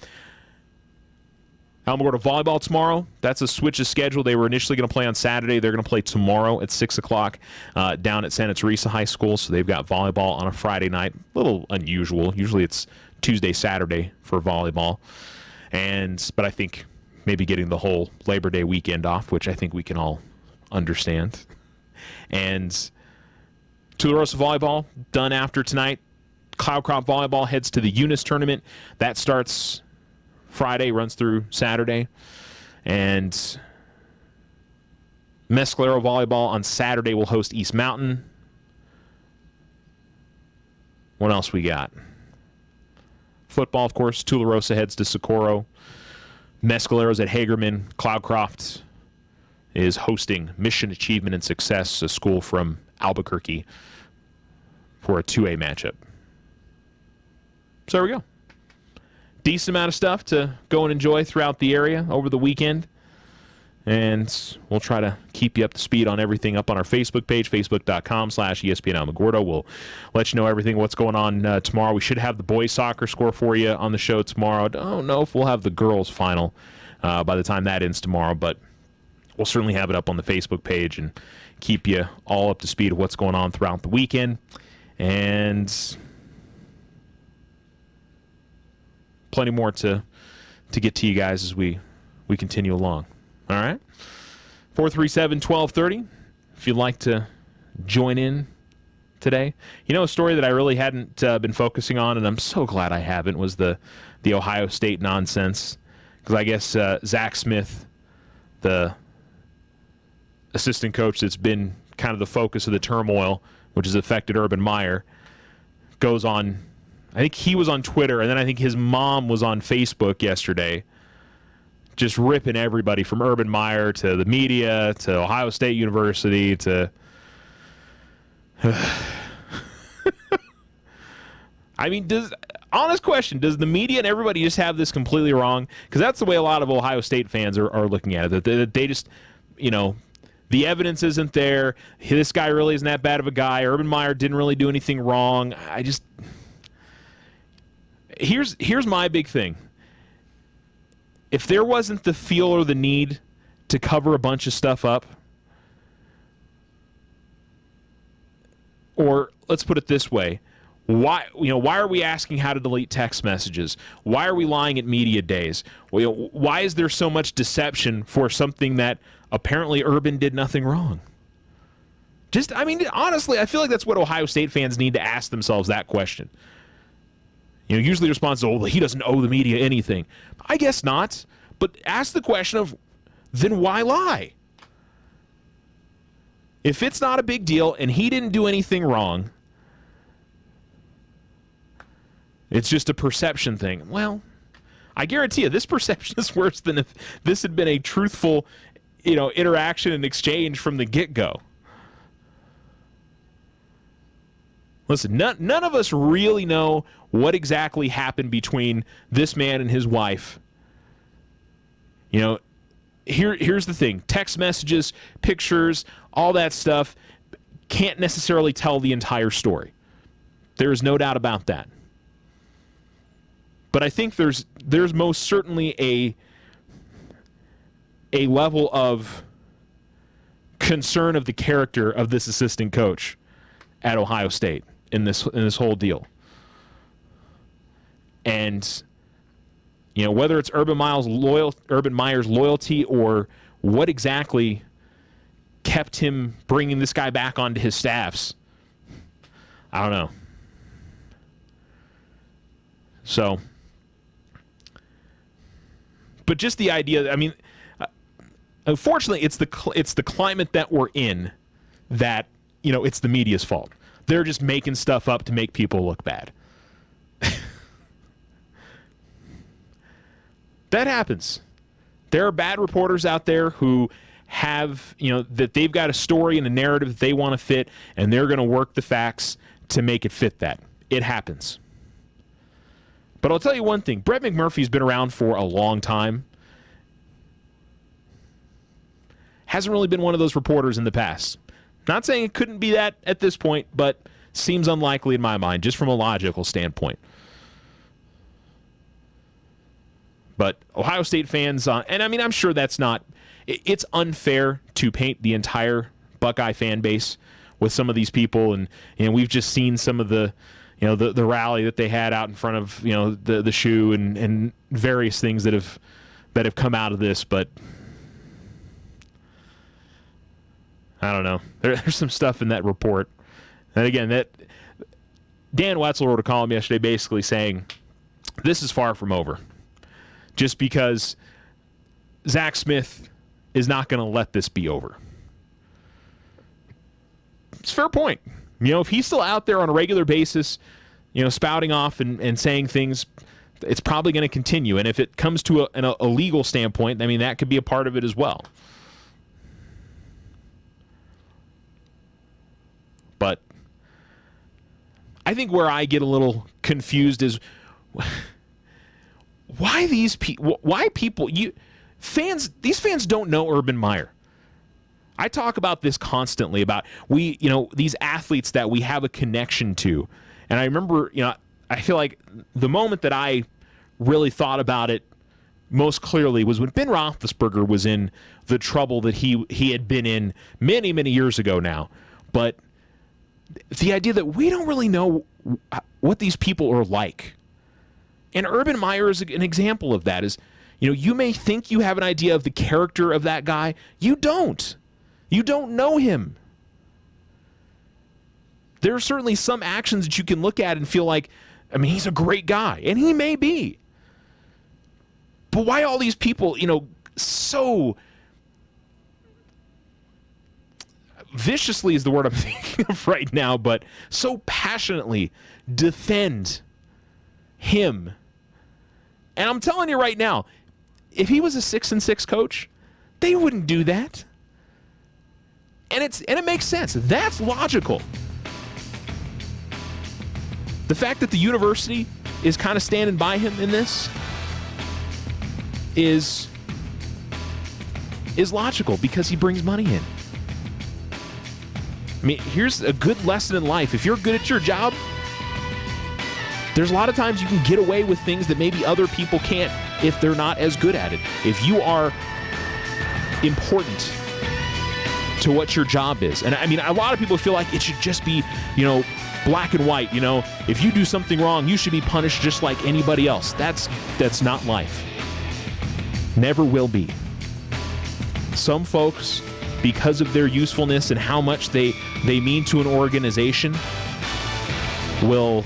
Alamogordo volleyball tomorrow. That's a switch of schedule. They were initially going to play on Saturday. They're going to play tomorrow at 6 o'clock down at Santa Teresa High School. So they've got volleyball on a Friday night. A little unusual. Usually it's Tuesday, Saturday for volleyball. But I think maybe getting the whole Labor Day weekend off, which I think we can all understand. And Tularosa volleyball done after tonight. Cloudcroft volleyball heads to the Eunice tournament. That starts Friday, runs through Saturday. And Mescalero volleyball on Saturday will host East Mountain. What else we got? Football, of course. Tularosa heads to Socorro. Mescalero's at Hagerman. Cloudcroft is hosting Mission Achievement and Success, a school from Albuquerque, for a 2A matchup. So there we go. Decent amount of stuff to go and enjoy throughout the area over the weekend. And we'll try to keep you up to speed on everything up on our Facebook page, facebook.com/ESPN Alamogordo. We'll let you know everything, what's going on tomorrow. We should have the boys soccer score for you on the show tomorrow. I don't know if we'll have the girls final by the time that ends tomorrow, but we'll certainly have it up on the Facebook page and keep you all up to speed of what's going on throughout the weekend. And plenty more to get to you guys as we continue along. All right? 437-1230. If you'd like to join in today. You know, a story that I really hadn't been focusing on, and I'm so glad I haven't, was the Ohio State nonsense. Because I guess Zach Smith, the assistant coach that's been kind of the focus of the turmoil, which has affected Urban Meyer, goes on, I think he was on Twitter, and then I think his mom was on Facebook yesterday, just ripping everybody from Urban Meyer to the media to Ohio State University to... I mean, honest question, does the media and everybody just have this completely wrong? Because that's the way a lot of Ohio State fans are looking at it, that they just, you know, the evidence isn't there. This guy really isn't that bad of a guy. Urban Meyer didn't really do anything wrong. Here's my big thing. If there wasn't the feel or the need to cover a bunch of stuff up, or let's put it this way, why are we asking how to delete text messages? Why are we lying at media days? Why is there so much deception for something that apparently Urban did nothing wrong? Honestly, I feel like that's what Ohio State fans need to ask themselves, that question. You know, usually the response is, oh, he doesn't owe the media anything. I guess not. But ask the question of, then why lie? If it's not a big deal and he didn't do anything wrong, it's just a perception thing. Well, I guarantee you this perception is worse than if this had been a truthful, interaction and exchange from the get-go. Listen, none of us really know what exactly happened between this man and his wife. You know, here's the thing. Text messages, pictures, all that stuff can't necessarily tell the entire story. There is no doubt about that. But I think there's most certainly a level of concern of the character of this assistant coach at Ohio State in this whole deal. And whether it's Urban Meyer's loyalty or what exactly kept him bringing this guy back onto his staffs, I don't know. So, but just the idea, I mean, unfortunately, it's the climate that we're in that, it's the media's fault. They're just making stuff up to make people look bad. That happens. There are bad reporters out there who have, that they've got a story and a narrative that they want to fit, and they're going to work the facts to make it fit that. It happens. But I'll tell you one thing. Brett McMurphy's been around for a long time. Hasn't really been one of those reporters in the past. Not saying it couldn't be that at this point, but seems unlikely in my mind, just from a logical standpoint. But Ohio State fans, and I mean, I'm sure that's not, it's unfair to paint the entire Buckeye fan base with some of these people, and we've just seen some of the, the rally that they had out in front of, the shoe and various things that have come out of this, but I don't know. There's some stuff in that report. And again, that Dan Wetzel wrote a column yesterday basically saying this is far from over. Just because Zach Smith is not going to let this be over. It's a fair point. If he's still out there on a regular basis, spouting off and saying things, it's probably going to continue. And if it comes to a legal standpoint, I mean, that could be a part of it as well. But I think where I get a little confused is why these people, these fans don't know Urban Meyer. I talk about this constantly about these athletes that we have a connection to. And I remember, I feel like the moment that I really thought about it most clearly was when Ben Roethlisberger was in the trouble that he had been in many, many years ago now. But the idea that we don't really know what these people are like. And Urban Meyer is an example of that. You may think you have an idea of the character of that guy. You don't. You don't know him. There are certainly some actions that you can look at and feel like, I mean, he's a great guy. And he may be. But why all these people, so viciously is the word I'm thinking of right now, but so passionately defend him. And I'm telling you right now, if he was a 6-6 coach, they wouldn't do that. And it makes sense. That's logical. The fact that the university is kind of standing by him in this is logical because he brings money in. I mean, here's a good lesson in life. If you're good at your job, there's a lot of times you can get away with things that maybe other people can't if they're not as good at it. If you are important to what your job is. And I mean, a lot of people feel like it should just be, black and white. If you do something wrong, you should be punished just like anybody else. That's not life. Never will be. Some folks, because of their usefulness and how much they mean to an organization, will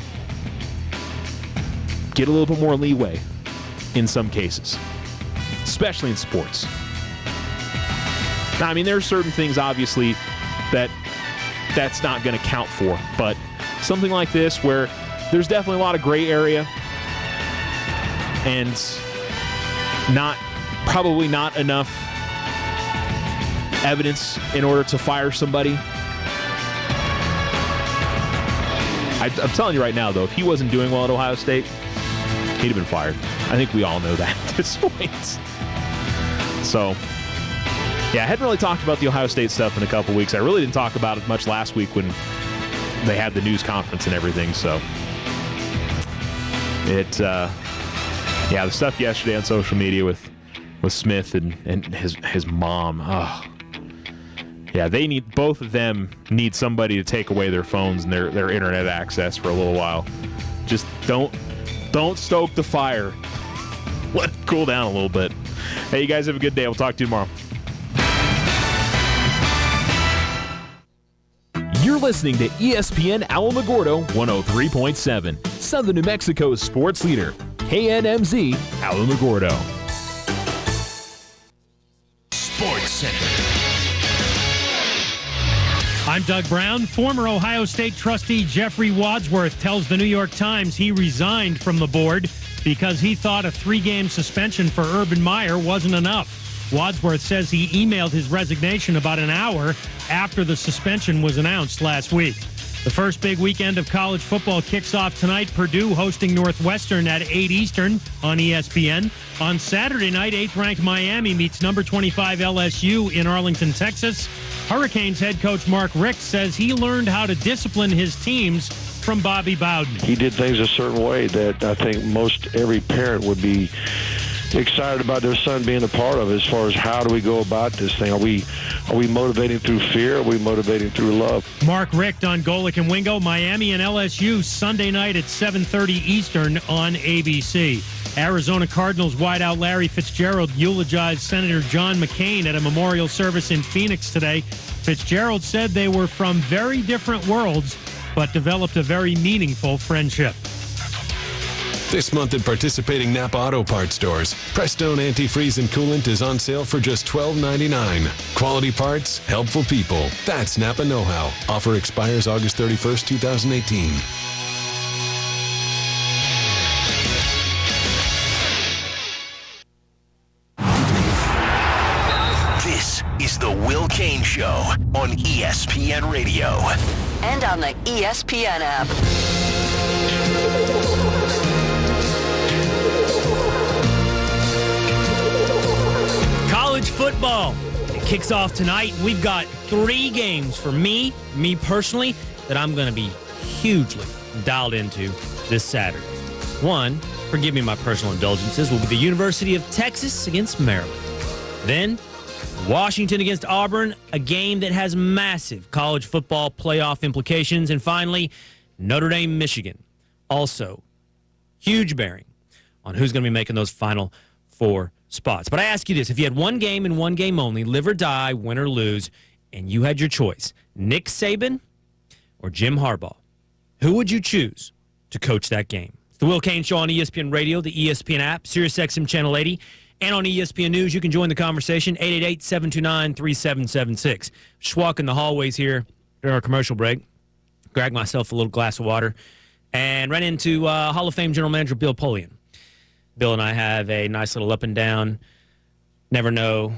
get a little bit more leeway in some cases, especially in sports. Now, I mean, there are certain things, obviously, that's not going to count for, but something like this where there's definitely a lot of gray area and probably not enough evidence in order to fire somebody. I'm telling you right now, though, if he wasn't doing well at Ohio State, he'd have been fired. I think we all know that at this point. So, yeah, I hadn't really talked about the Ohio State stuff in a couple weeks. I really didn't talk about it much last week when they had the news conference and everything. So, the stuff yesterday on social media with Smith and his mom. Oh, yeah, both of them need somebody to take away their phones and their internet access for a little while. Just don't stoke the fire. Let it cool down a little bit. Hey, you guys have a good day. We'll talk to you tomorrow. You're You're listening to ESPN Alamogordo 103.7, Southern New Mexico's sports leader, KNMZ Alamogordo. Sports Center. I'm Doug Brown. Former Ohio State trustee Jeffrey Wadsworth tells the New York Times he resigned from the board because he thought a 3-game suspension for Urban Meyer wasn't enough. Wadsworth says he emailed his resignation about an hour after the suspension was announced last week. The first big weekend of college football kicks off tonight. Purdue hosting Northwestern at 8 Eastern on ESPN. On Saturday night, 8th-ranked Miami meets number 25 LSU in Arlington, Texas. Hurricanes head coach Mark Richt says he learned how to discipline his teams from Bobby Bowden. He did things a certain way that I think most every parent would be excited about their son being a part of, as far as how do we go about this thing. Are we motivating through fear? Are we motivating through love? Mark Richt on Golick and Wingo. Miami and LSU Sunday night at 7:30 Eastern on ABC. Arizona Cardinals wideout Larry Fitzgerald eulogized Senator John McCain at a memorial service in Phoenix today. Fitzgerald said they were from very different worlds, but developed a very meaningful friendship. This month at participating Napa Auto Parts stores, Prestone Antifreeze and Coolant is on sale for just $12.99. Quality parts, helpful people. That's Napa know-how. Offer expires August 31st, 2018. This is the Will Cain Show on ESPN Radio. And on the ESPN app. College football. It kicks off tonight. We've got 3 games for me personally, that I'm going to be hugely dialed into this Saturday. One, forgive me my personal indulgences, will be the University of Texas against Maryland. Then, Washington against Auburn, a game that has massive college football playoff implications. And finally, Notre Dame, Michigan. Also, huge bearing on who's going to be making those final 4 spots. But I ask you this, if you had one game and one game only, live or die, win or lose, and you had your choice, Nick Saban or Jim Harbaugh, who would you choose to coach that game? It's the Will Cain Show on ESPN Radio, the ESPN app, SiriusXM Channel 80, and on ESPN News. You can join the conversation, 888-729-3776. Just walking the hallways here during our commercial break, grabbed myself a little glass of water, and ran into Hall of Fame General Manager Bill Polian. Bill and I have a nice little up and down, never know,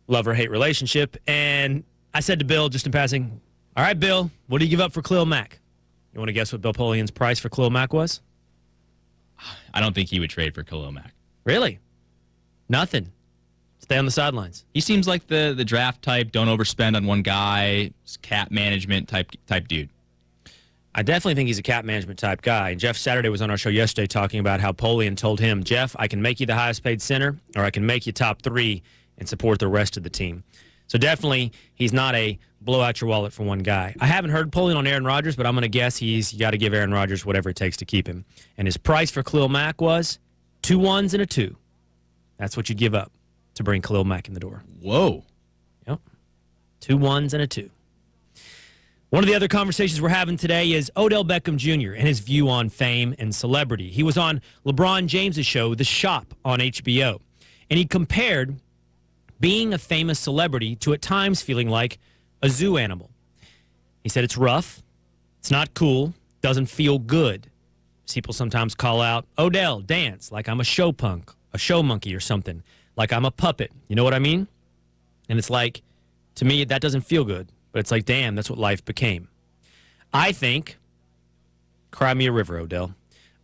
love or hate relationship. And I said to Bill, just in passing, all right, Bill, what do you give up for Khalil Mack? You want to guess what Bill Polian's price for Khalil Mack was? I don't think he would trade for Khalil Mack. Really? Nothing. Stay on the sidelines. He seems like the draft type, don't overspend on one guy, cap management type dude. I definitely think he's a cap management type guy. And Jeff Saturday was on our show yesterday talking about how Polian told him, Jeff, I can make you the highest paid center, or I can make you top 3 and support the rest of the team. So definitely he's not a blow out your wallet for one guy. I haven't heard Polian on Aaron Rodgers, but I'm going to guess you got to give Aaron Rodgers whatever it takes to keep him. And his price for Khalil Mack was 2 1s and a 2. That's what you give up to bring Khalil Mack in the door. Whoa. Yep. 2 1s and a 2. One of the other conversations we're having today is Odell Beckham Jr. and his view on fame and celebrity. He was on LeBron James' show, The Shop, on HBO, and he compared being a famous celebrity to at times feeling like a zoo animal. He said it's rough, it's not cool, doesn't feel good. People sometimes call out, Odell, dance, like I'm a show punk, a show monkey or something, like I'm a puppet. You know what I mean? And it's like, to me, that doesn't feel good. But it's like, damn, that's what life became. I think, cry me a river, Odell.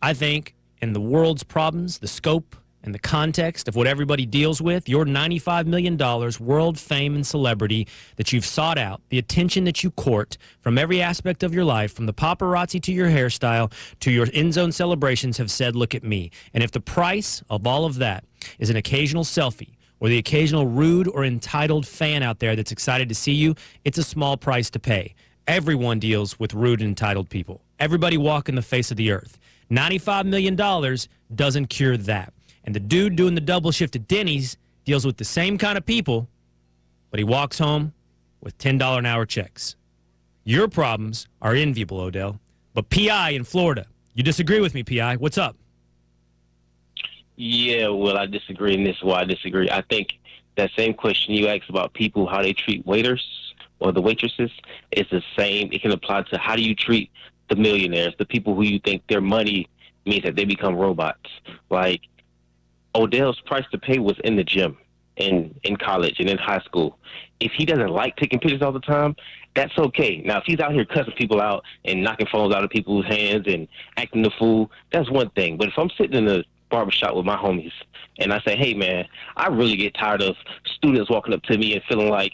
I think in the world's problems, the scope and the context of what everybody deals with, your $95 million world fame and celebrity that you've sought out, the attention that you court from every aspect of your life, from the paparazzi to your hairstyle to your end zone celebrations, have said, look at me. And if the price of all of that is an occasional selfie, or the occasional rude or entitled fan out there that's excited to see you, it's a small price to pay. Everyone deals with rude and entitled people. Everybody walking the face of the earth. $95 million doesn't cure that. And the dude doing the double shift at Denny's deals with the same kind of people, but he walks home with $10 an hour checks. Your problems are enviable, Odell. But P.I. in Florida, you disagree with me, P.I. What's up? Yeah, well, I disagree, and this is why I disagree. I think that same question you asked about people, how they treat waiters or the waitresses, is the same. It can apply to how do you treat the millionaires, the people who you think their money means that they become robots. Like, Odell's price to pay was in the gym, in college and in high school. If he doesn't like taking pictures all the time, that's okay. Now, if he's out here cussing people out and knocking phones out of people's hands and acting the fool, that's one thing. But if I'm sitting in a barbershop with my homies and I say, hey, man, I really get tired of students walking up to me and feeling like